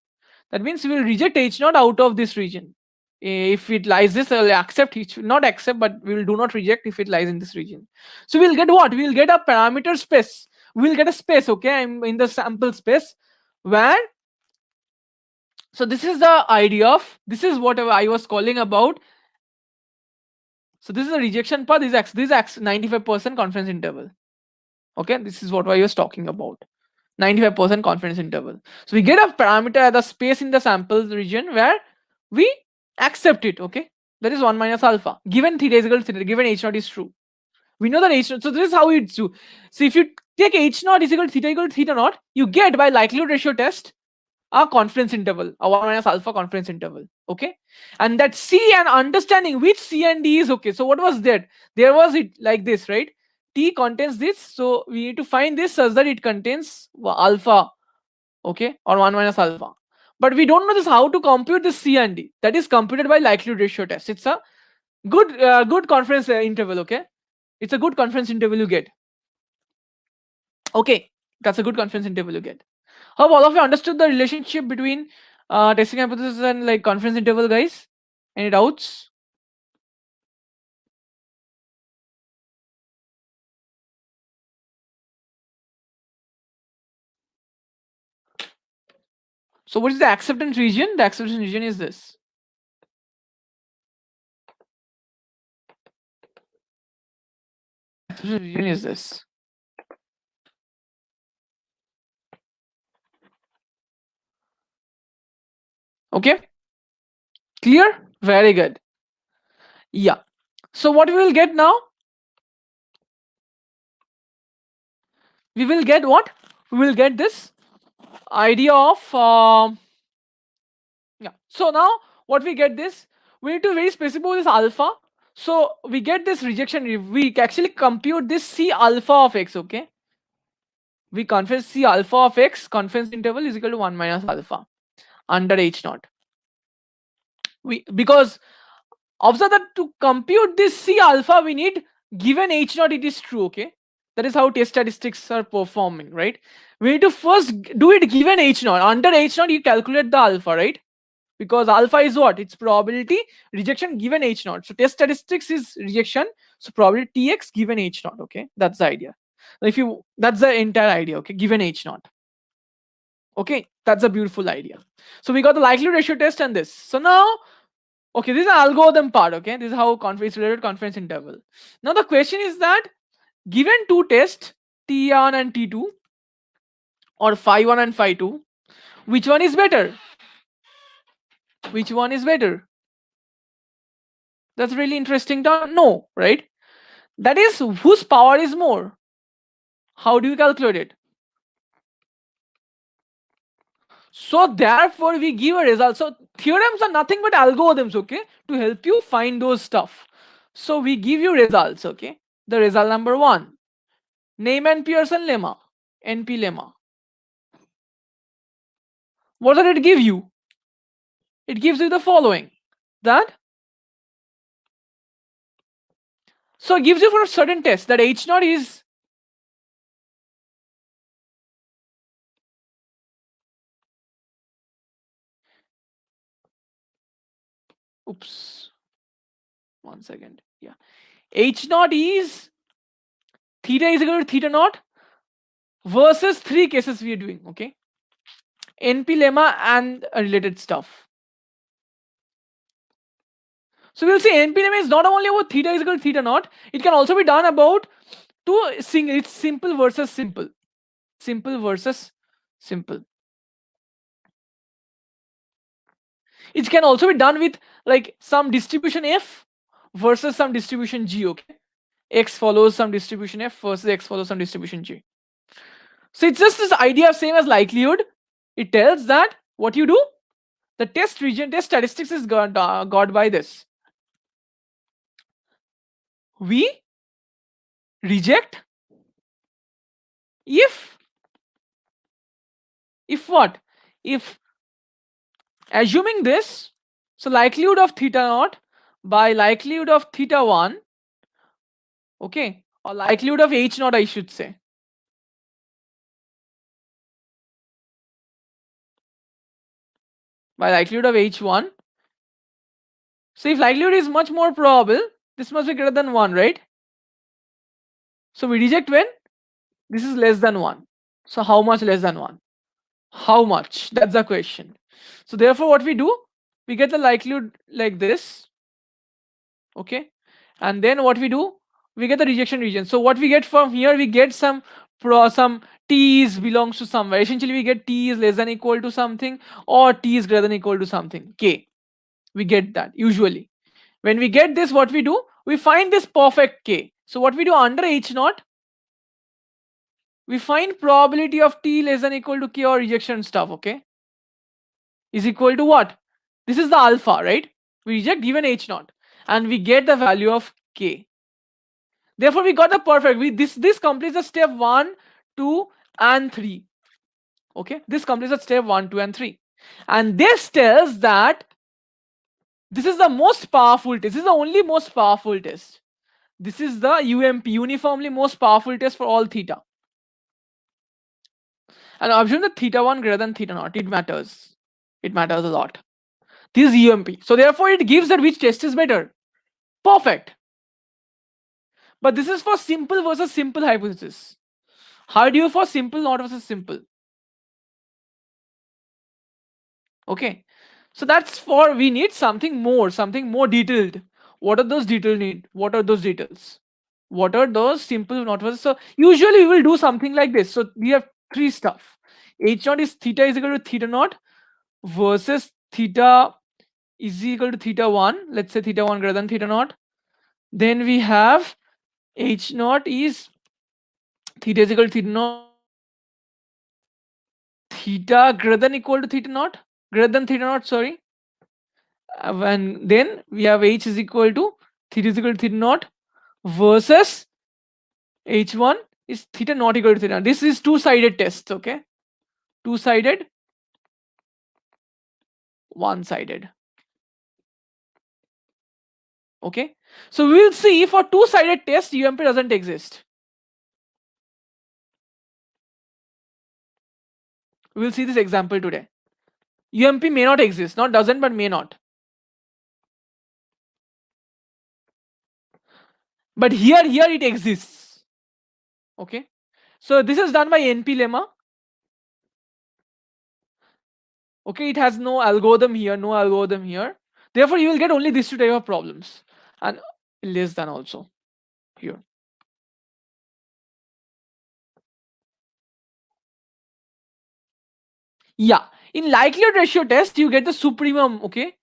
that means we will reject h naught out of this region. If it lies this, I'll accept. It should not accept, but we will do not reject if it lies in this region. So we'll get what? We'll get a parameter space. We'll get a space. Okay, I'm in the sample space where. So this is the idea of, this is what I was calling about. So this is a rejection path. This is 95% confidence interval. Okay, this is what I was talking about. 95% confidence interval. So we get a parameter at the space in the sample region where we accept it. Okay, that is 1 minus alpha. Given theta is equal to theta, given h naught is true. We know that h naught. So this is how it's do. So if you take h naught is equal to theta naught, you get by likelihood ratio test a confidence interval, a 1 minus alpha confidence interval. Okay, and that C and understanding which C and D is okay. So what was that? There was it like this, right? T contains this, so we need to find this such that it contains alpha, okay, or 1 minus alpha. But we don't know this how to compute this C and D. That is computed by likelihood ratio test. It's a Good confidence interval. Okay, it's a good confidence interval you get. Okay, that's a good confidence interval you get. Hope all of you understood the relationship between testing hypothesis and like confidence interval, guys. Any doubts? So what is the acceptance region? The acceptance region is this. Acceptance region is this. Okay, clear? Very good. Yeah. So what we will get now? We will get what? We will get this idea of yeah. So now what we get this? We need to very specific this alpha. So we get this rejection. We actually compute this C alpha of x. Okay. We confess C alpha of x confidence interval is equal to 1 minus alpha under h naught. We because observe that to compute this C alpha we need given h naught it is true. Okay. That is how test statistics are performing, right? We need to first do it given h naught. Under h naught you calculate the alpha, right? Because alpha is what? It's probability rejection given h naught. So test statistics is rejection. So probability tx given h naught. Okay, that's the idea. If you that's the entire idea. Okay, given h naught. Okay, that's a beautiful idea. So we got the likelihood ratio test and this. So now, okay, this is an algorithm part. Okay, this is how confidence related confidence interval. Now the question is that given two tests T1 and T2 or phi 1 and phi 2, which one is better? Which one is better? That's really interesting to know, right? That is whose power is more. How do you calculate it? So therefore we give a result. So theorems are nothing but algorithms, okay, to help you find those stuff. So we give you results, okay. The result number 1, Neyman Pearson lemma, NP lemma. What does it give you? It gives you the following, that so it gives you for a certain test that h naught is oops 1 second, yeah, h naught is theta is equal to theta naught versus 3 cases we are doing, okay, NP lemma and related stuff. So we'll see NP lemma is not only about theta is equal to theta naught, it can also be done about two single, it's simple versus simple. Simple versus simple. It can also be done with like some distribution f versus some distribution g, okay? X follows some distribution f versus x follows some distribution g. So it's just this idea same as likelihood. It tells that what you do, the test region, test statistics is got by this. We reject if what? If assuming this, so likelihood of theta naught by likelihood of theta 1, okay, or likelihood of h naught I should say, by likelihood of h1. So if likelihood is much more probable, this must be greater than 1, right? So we reject when this is less than 1. So how much less than 1? How much? That's the question. So therefore what we do, we get the likelihood like this, okay, and then what we do, we get the rejection region. So what we get from here, we get some some t is belongs to somewhere. Essentially we get t is less than equal to something or t is greater than equal to something, k. We get that usually. When we get this, what we do, we find this perfect k. So what we do under h naught, we find probability of t less than equal to k or rejection stuff, okay, is equal to what? This is the alpha, right? We reject given h naught and we get the value of k. Therefore we got the perfect. This completes the step 1, 2 and 3. Okay, this completes the step 1, 2 and 3. And this tells that This is the most powerful test. This is the only most powerful test. This is the UMP, uniformly most powerful test for all theta. And observe the theta 1 greater than theta naught. It matters. It matters a lot. This is UMP. So therefore it gives that which test is better. Perfect. But this is for simple versus simple hypothesis. How do you for simple not versus simple? Okay. So that's for we need something more detailed. What are those details need? What are those details? What are those simple not versus? So usually we will do something like this. So we have three stuff. H naught is theta is equal to theta naught versus theta is equal to theta 1. Let's say theta 1 greater than theta naught. Then we have H naught is theta is equal to theta naught. Theta greater than equal to theta naught. Greater than theta naught, sorry. And then we have H is equal to theta is equal to theta naught versus H1 is theta not equal to theta. This is two-sided test, okay? Two-sided, one-sided. Okay? So we will see for two-sided test UMP doesn't exist. We will see this example today. UMP may not exist, not doesn't but may not. But here it exists. Okay? So this is done by NP lemma. Okay, it has no algorithm here, therefore you will get only these two type of problems and less than also here. Yeah, in likelihood ratio test you get the supremum. Okay,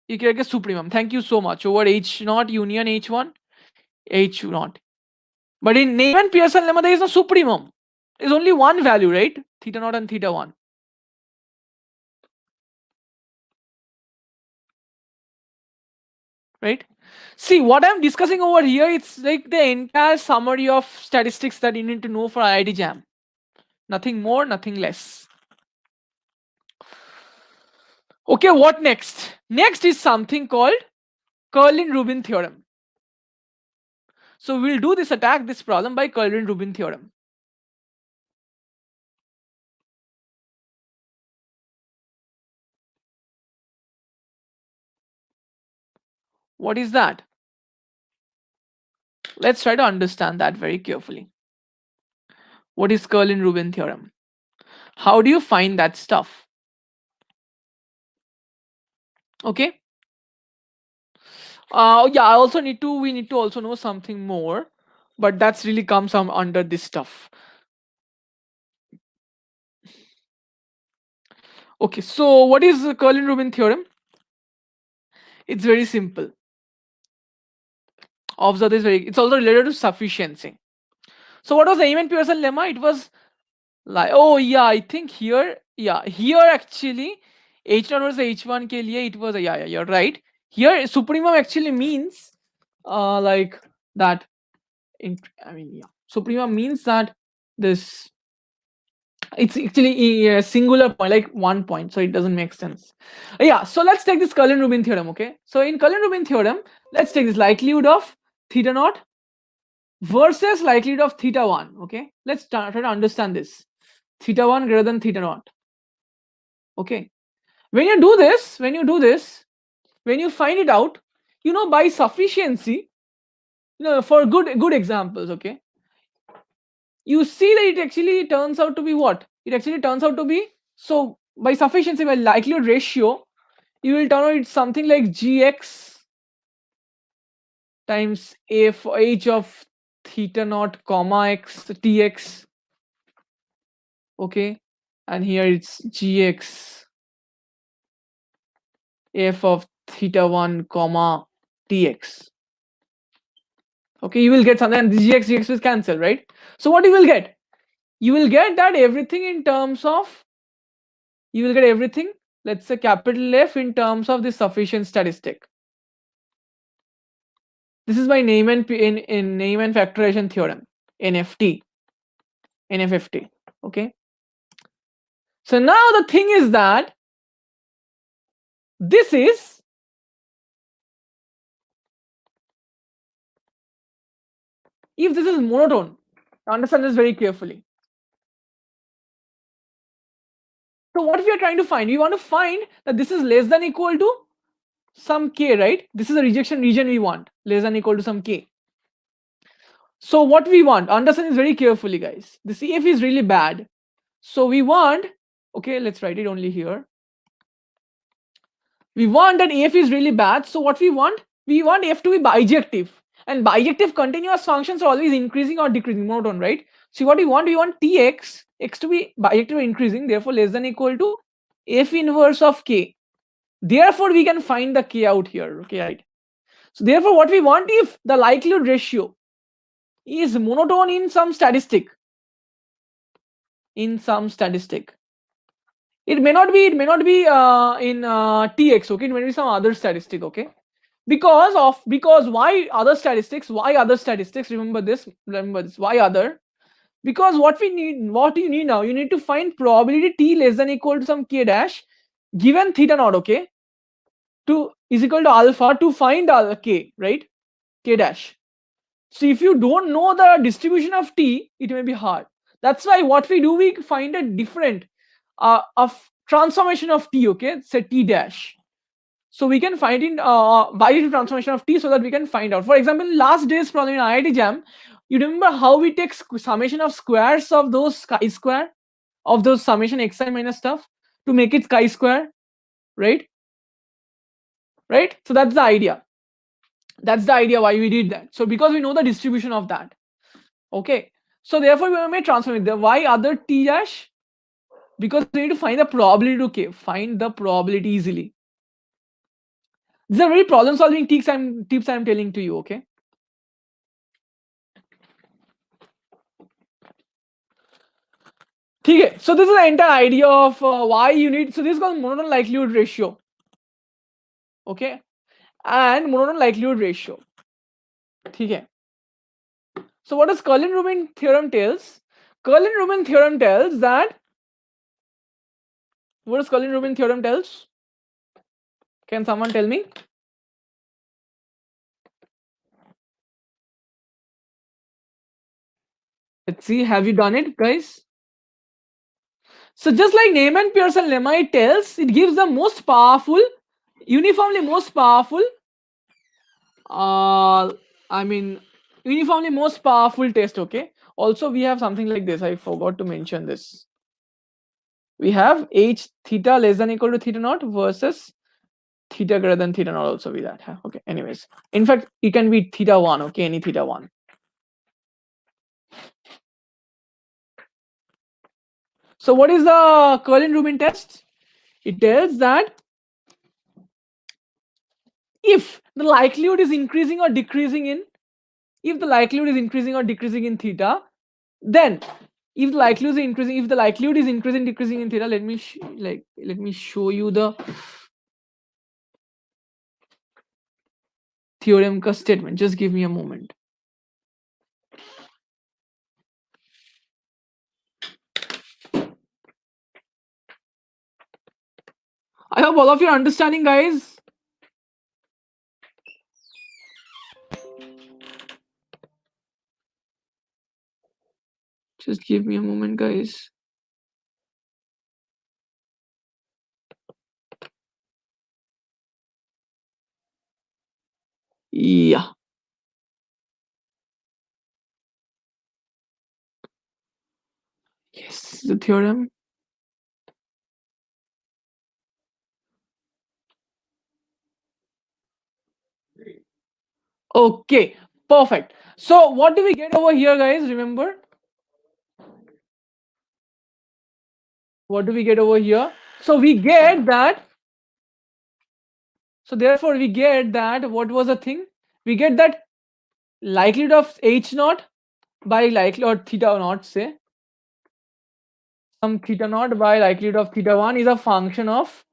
you get a supremum, thank you so much, over H naught union H1 H naught. But in Neyman Pearson lemma there is no supremum, there is only one value, right? Theta naught and theta 1. Right, see what I'm discussing over here, it's like the entire summary of statistics that you need to know for IIT jam. Nothing more, nothing less. Okay, what next? Next is something called Karlin-Ruben theorem. So we'll do this problem by Karlin-Ruben theorem. What is that? Let's try to understand that very carefully. What is Karlin-Ruben theorem? How do you find that stuff? Okay. Yeah, I also need to. We need to also know something more, but that's really comes under this stuff. Okay, so what is the Karlin-Ruben theorem? It's very simple. Observe this very. It's also related to sufficiency. So what was the Neyman-Pearson lemma? It was like, oh yeah, I think here, yeah, here actually H0 versus H1 ke liye it was a, yeah, you're right. Here supremum actually means like that. I mean, yeah, supremum means that this it's actually a singular point, like one point, so it doesn't make sense. Yeah, so let's take this Karlin-Ruben theorem. Okay, so in Karlin-Ruben theorem, let's take this likelihood of theta naught versus likelihood of theta 1. Okay, let's try to understand this. Theta 1 greater than theta naught. Okay, when you do this, when you find it out, you know, by sufficiency, you know, for good examples, okay, you see that it actually turns out to be what? It actually turns out to be, so by sufficiency, by likelihood ratio, you will turn out it's something like gx times a for h of theta naught comma x tx. Okay, and here it's gx f of theta 1 comma tx. Okay, you will get something, and gx will cancel, right? So what you will get? You will get that everything in terms of, you will get everything, let's say capital F, in terms of the sufficient statistic. This is by Neyman in Neyman factorization theorem, NFT, NFFT. Okay. So now the thing is that this is if this is monotone, understand this very carefully. So what we are trying to find, we want to find that this is less than equal to some k, right? This is a rejection region we want, less than equal to some k. So what we want, understand this very carefully, guys. This if is really bad. So we want, okay, let's write it only here. We want that f is really bad. So what we want f to be bijective. And bijective continuous functions are always increasing or decreasing, monotone, right? So what we want tx, x to be bijective or increasing, therefore less than equal to f inverse of k. Therefore we can find the k out here, okay, right? So therefore what we want, if the likelihood ratio is monotone in some statistic, it may not be in tx, okay, it may be some other statistic, okay, because why other statistics, remember this, why other, because what you need now, you need to find probability t less than equal to some k dash given theta naught, okay, to is equal to alpha to find k, right, k dash. So if you don't know the distribution of t, it may be hard. That's why what we do, we find a different of transformation of t, okay, say t dash. So we can find in bidirectional transformation of t, so that we can find out. For example, in last day's problem in IIT Jam, you remember how we take summation of squares of those chi-square, of those summation xi minus stuff to make it chi-square, right? Right? So that's the idea. That's the idea why we did that. So because we know the distribution of that. Okay. So therefore we may transform it. The why other t dash? Because we need to find the probability to k. Find the probability easily. These are very problem solving tips I'm telling to you, okay? Okay, so this is the entire idea of why you need, so this is called monotone likelihood ratio, okay, and monotone likelihood ratio. Okay. So what does Karlin-Ruben theorem tells? Karlin-Ruben theorem tells that, what does Karlin-Ruben theorem tells? Can someone tell me? Let's see, have you done it, guys? So just like Neyman Pearson lemma, it tells, it gives the most powerful, uniformly most powerful, uniformly most powerful test, okay? Also we have something like this, I forgot to mention this. We have h theta less than equal to theta naught versus theta greater than theta naught, also be that, huh? Okay, anyways, in fact it can be theta 1, okay, any theta 1. So what is the Karlin-Ruben test? It tells that if the likelihood is increasing or decreasing in, theta, then if the likelihood is increasing, decreasing in theta, let me show you the theorem ka statement. Just give me a moment. I hope all of you are understanding, guys. Just give me a moment, guys. Yeah. Yes, the theorem. Okay, perfect. So what do we get over here, guys? Remember? What do we get over here? So we get that. So therefore we get that, what was the thing? We get that likelihood of h naught by likelihood theta naught, say some theta naught by likelihood of theta 1 is a function of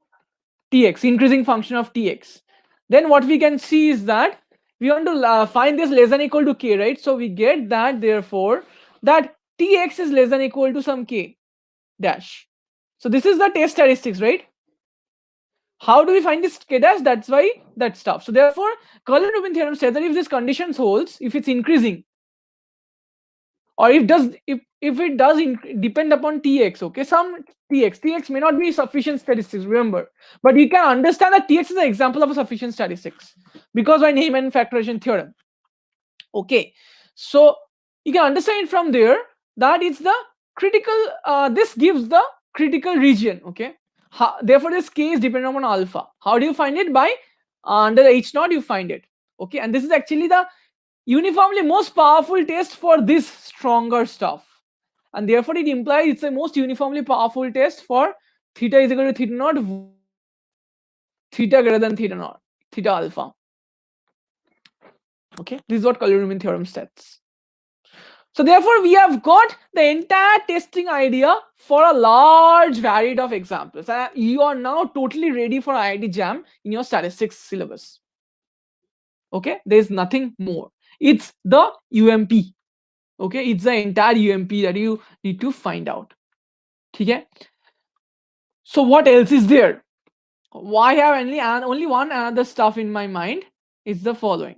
tx, increasing function of tx. Then what we can see is that we want to find this less than equal to k, right? So we get that, therefore that tx is less than equal to some k dash. So this is the test statistics, right? How do we find this k dash? That's why that stuff. So therefore Karlin-Ruben theorem says that if this conditions holds, if it's increasing, or if it does depend upon tx, okay, some tx may not be sufficient statistics, remember, but you can understand that tx is an example of a sufficient statistics because by name and factorization theorem. Okay, so you can understand from there that it's the critical, this gives the critical region. Okay, therefore this k is dependent upon alpha. How do you find it? By under h naught you find it. Okay, and this is actually the uniformly most powerful test for this stronger stuff, and therefore it implies it's the most uniformly powerful test for theta is equal to theta naught, theta greater than theta naught, theta alpha. Okay, this is what Karlin theorem states. So therefore we have got the entire testing idea for a large variety of examples, and you are now totally ready for IIT JAM in your statistics syllabus. Okay, there is nothing more. It's the UMP. Okay, it's the entire UMP that you need to find out. Okay. So what else is there? Why have only one another stuff in my mind is the following.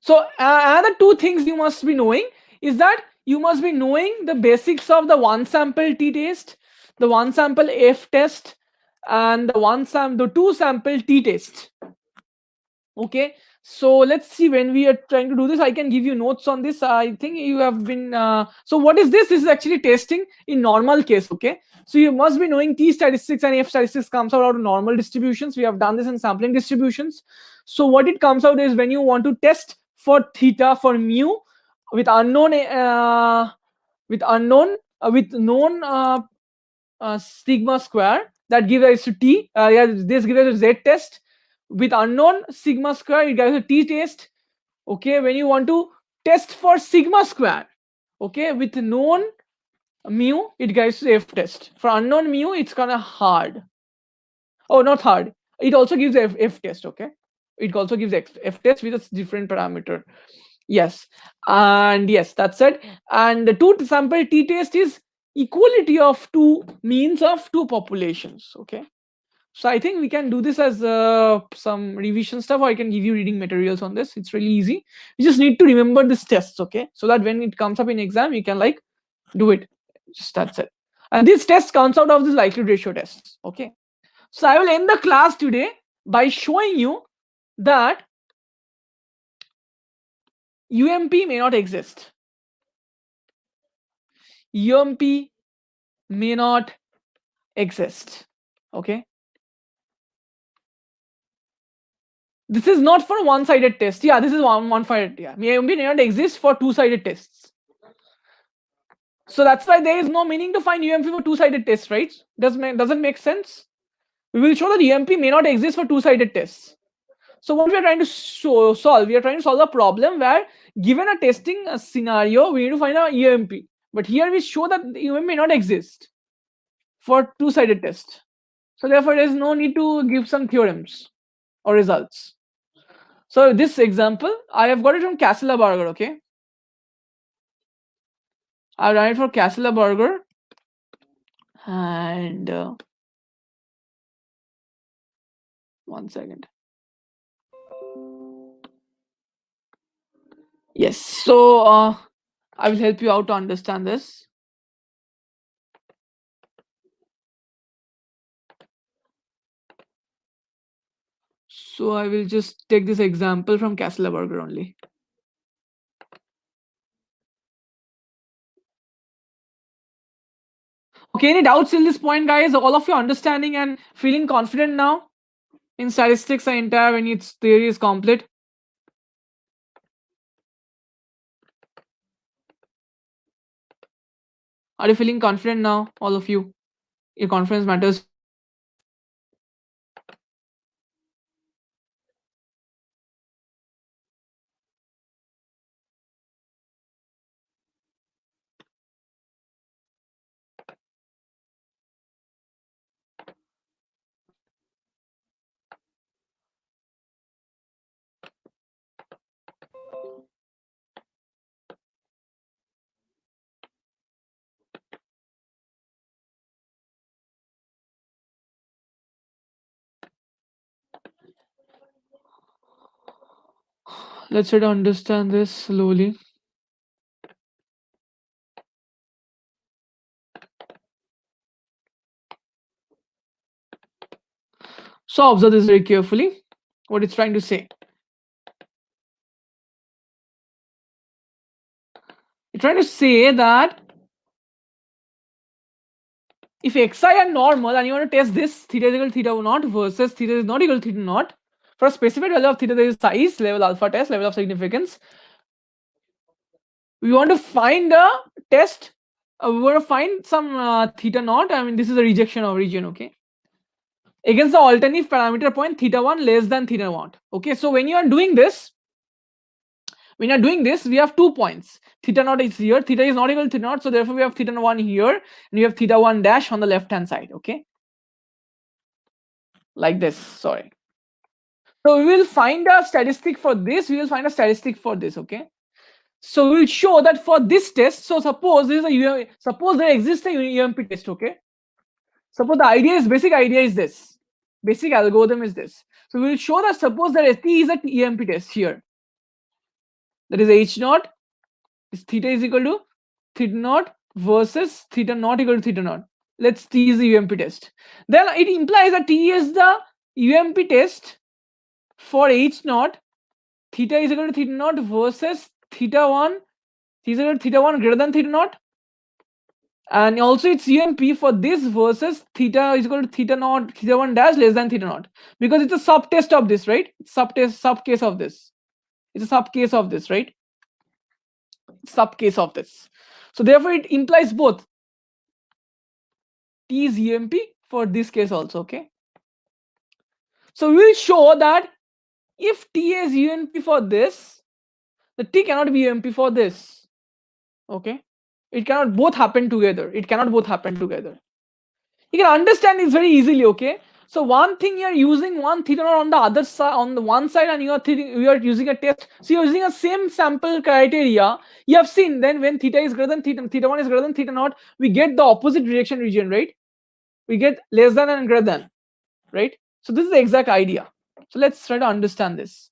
So another two things you must be knowing is that you must be knowing the basics of the one sample t test, the one sample f test, and the two sample t test. Okay, so let's see, when we are trying to do this, I can give you notes on this. I think you have been so what is this? This is actually testing in normal case. Okay, so you must be knowing t statistics and f statistics comes out of normal distributions. We have done this in sampling distributions. So what it comes out is when you want to test for theta, for mu, with unknown with known sigma square, that gives rise to t, yeah, this gives us a z test. With unknown sigma square it gives a t test. Okay, when you want to test for sigma square, okay, with known mu it gives f test. For unknown mu it's kind of hard. Oh, not hard, it also gives f test. Okay, it also gives f test with a different parameter. Yes, and yes, that's it. And the two sample t test is equality of two means of two populations. Okay, so I think we can do this as some revision stuff, or I can give you reading materials on this. It's really easy. You just need to remember these tests, okay, so that when it comes up in exam you can like do it. Just that's it. And this test comes out of this likelihood ratio tests. Okay, so I will end the class today by showing you that UMP may not exist. UMP may not exist. Okay, this is not for one-sided test. Yeah, this is one-sided. Yeah, UMP may not exist for two-sided tests. So that's why there is no meaning to find UMP for two-sided tests, right? Doesn't make sense. We will show that UMP may not exist for two-sided tests. So what we are trying to solve, we are trying to solve a problem where given a testing scenario, we need to find a UMP. But here we show that the UMP may not exist for two-sided test. So therefore, there is no need to give some theorems or results. So this example, I have got it from Castleberger. Okay, I've done it for Castleberger, and 1 second. Yes, so I will help you out to understand this. So I will just take this example from Castleberger only. Okay, any doubts till this point, guys? All of you understanding and feeling confident now in statistics and entire when its theory is complete? Are you feeling confident now, all of you? Your confidence matters. Let's try to understand this slowly. So observe this very carefully, what it's trying to say. It's trying to say that if xi are normal and you want to test this theta is equal to theta naught versus theta is not equal to theta naught, for a specific value of theta there is size, level alpha test, level of significance. We want to find a test, we want to find some theta naught, I mean this is a rejection of region, okay, against the alternative parameter point theta 1 less than theta naught. Okay, so when you are doing this, we have 2 points. Theta naught is here, theta is not equal to theta naught, so therefore we have theta 1 here and we have theta 1 dash on the left hand side, okay, like this, sorry. So we will find a statistic for this, we will find a statistic for this, okay. So we will show that for this test, so suppose this is a suppose there exists a UMP test, okay. Suppose the idea is, basic idea is this, basic algorithm is this. So we will show that suppose that T is a EMP test here, that is H naught is theta is equal to theta naught versus theta naught equal to theta naught. Let's T is the UMP test. Then it implies that T is the UMP test for H naught, theta is equal to theta naught versus theta 1, theta is equal to theta 1 greater than theta naught. And also it's UMP for this versus theta is equal to theta naught, theta 1 dash less than theta naught. Because it's a subtest of this, right? It's subcase of this. It's a subcase of this, right? Subcase of this. So therefore it implies both. T is UMP for this case also, okay? So we will show that if T is UMP for this, the T cannot be UMP for this, okay? It cannot both happen together. It cannot both happen together. You can understand this very easily, okay? So one thing you are using one theta naught on the other side, on the one side, and you are using a test. So you are using a same sample criteria. You have seen then when theta is greater than theta 1 is greater than theta naught, we get the opposite rejection region, right? We get less than and greater than, right? So this is the exact idea. So let's try to understand this.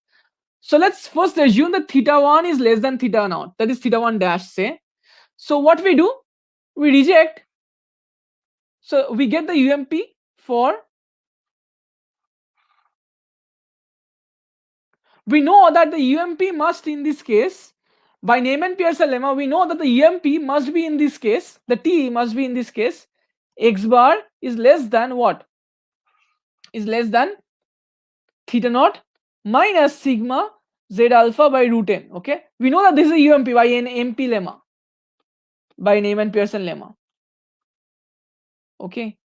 So let's first assume that theta 1 is less than theta naught, that is theta 1 dash, say. So what we do, we reject. So we get the UMP for, we know that the UMP must, in this case, by Neyman-Pearson lemma, we know that the UMP must be in this case, the T must be in this case, x bar is less than what? Is less than theta naught minus sigma z alpha by root n, okay? We know that this is a UMP by an MP lemma, by Neyman-Pearson lemma, okay?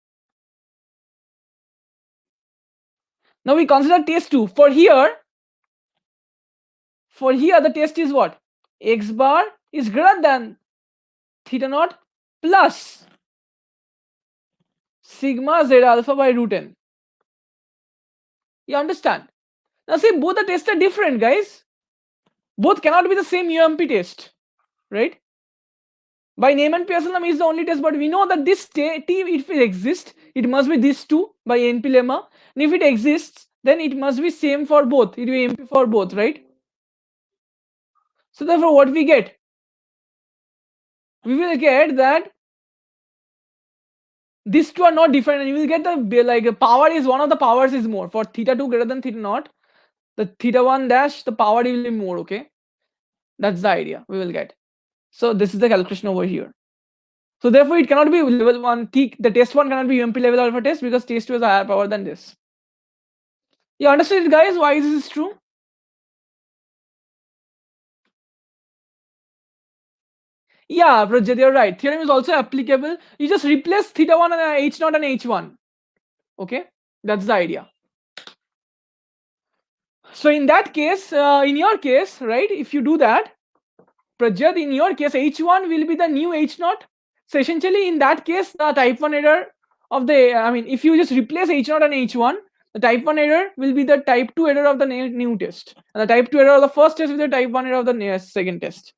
Now we consider test 2. For here the test is what? X bar is greater than theta naught plus sigma z alpha by root n. You understand? Now see, both the tests are different, guys. Both cannot be the same UMP test, right? By Neyman-Pearson lemma is the only test, but we know that this T, if it exists, it must be this 2 by NP lemma. And if it exists, then it must be same for both. It will be MP for both, right? So therefore, what we get? We will get that these two are not different, and you will get the like power is one of the powers is more for theta 2 greater than theta naught. The theta 1 dash, the power will be more, okay? That's the idea we will get. So this is the calculation over here. So therefore it cannot be level 1 T, the test 1 cannot be UMP level alpha test because test 2 is a higher power than this. You understood, guys, why this is true? Yeah, Rajat, you're right. Theorem is also applicable. You just replace theta 1 and H naught and H1. Okay, that's the idea. So in that case, in your case, right, if you do that, Prajat, in your case, H1 will be the new H naught. So essentially, in that case, the type 1 error of the, I mean, if you just replace H naught and H1, the type 1 error will be the type 2 error of the new test. And the type 2 error of the first test will be the type 1 error of the second test.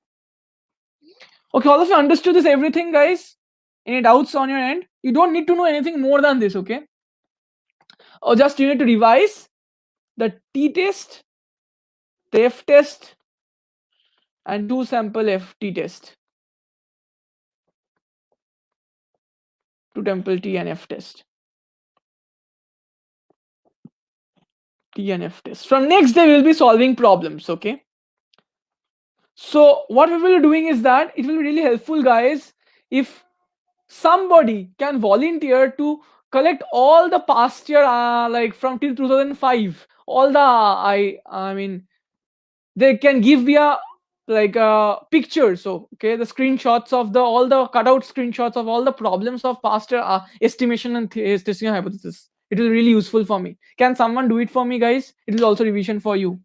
Okay, all of you understood this everything, guys? Any doubts on your end? You don't need to know anything more than this, okay? Or just you need to revise the T test, the F test, and 2 sample FT test. 2 sample T and F test. TNF test. From next day, we'll be solving problems. Okay. So what we will be doing is that it will be really helpful, guys, if somebody can volunteer to collect all the past year, like from till 2005, all the I mean they can give me a like picture. So okay, the screenshots of the all the cutout screenshots of all the problems of past year estimation and testing hypothesis. It will be really useful for me. Can someone do it for me, guys? It will also revision for you.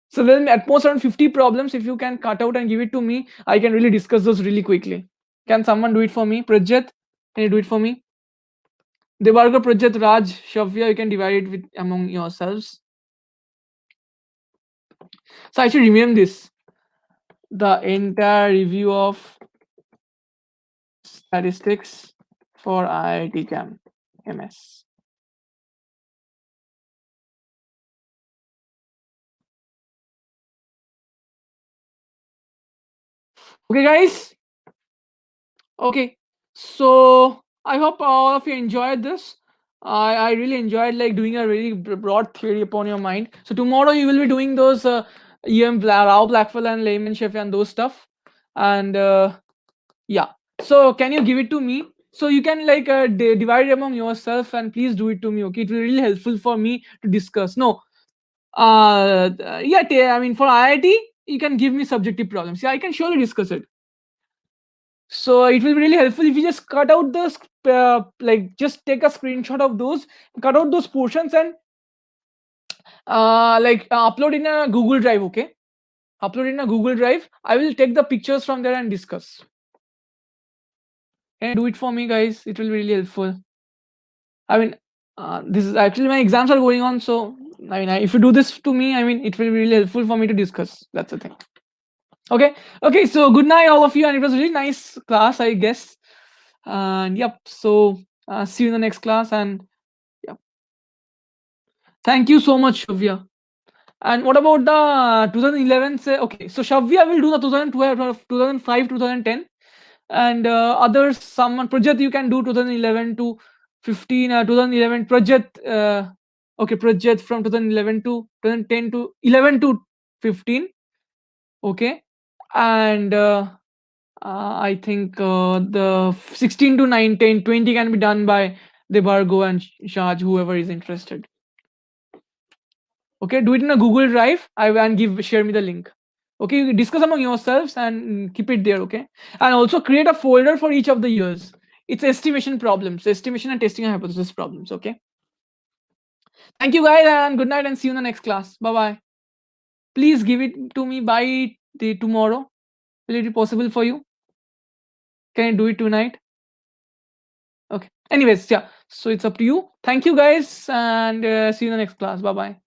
So then at most around 50 problems, if you can cut out and give it to me, I can really discuss those really quickly. Can someone do it for me? Prajit, can you do it for me? Devarga, Prajit, Raj, Shavya, you can divide it with among yourselves. So I should remember this. The entire review of statistics for IIT CAM MS. Okay, guys. Okay, so I hope all of you enjoyed this. I really enjoyed like doing a really broad theory upon your mind. So tomorrow you will be doing those Rao Blackfell and Layman Chef and those stuff. And yeah, so can you give it to me? So you can like divide it among yourself and please do it to me. Okay, it will be really helpful for me to discuss. No, yeah, I mean for IIT you can give me subjective problems. Yeah, I can surely discuss it. So it will be really helpful if you just cut out the like just take a screenshot of those, cut out those portions and upload in a Google Drive. Okay, upload in a Google Drive. I will take the pictures from there and discuss. Can you do it for me, guys? It will be really helpful. I mean, this is actually my exams are going on, so I mean, if you do this to me, I mean, it will be really helpful for me to discuss. That's the thing. Okay, okay. So good night, all of you, and it was a really nice class, I guess. And yep. So see you in the next class, and yeah. Thank you so much, Shavya. And what about the 2011? Okay, so Shavya will do the 2012, 2005, 2010, and others. Someone project you can do 2011 to 15, 2011 project. Okay, project from 2011 to 2010 to 11 to 15. Okay, and I think the 16 to 19, 20 can be done by Debargo and Shaj, whoever is interested. Okay, do it in a Google Drive. And share me the link. Okay, you discuss among yourselves and keep it there. Okay, and also create a folder for each of the years. It's estimation problems, estimation and testing and hypothesis problems. Okay, thank you guys and good night and see you in the next class. Bye bye. Please give it to me by the tomorrow. Will it be possible for you? Can I do it tonight? Okay. Anyways, yeah. So it's up to you. Thank you guys and see you in the next class. Bye bye.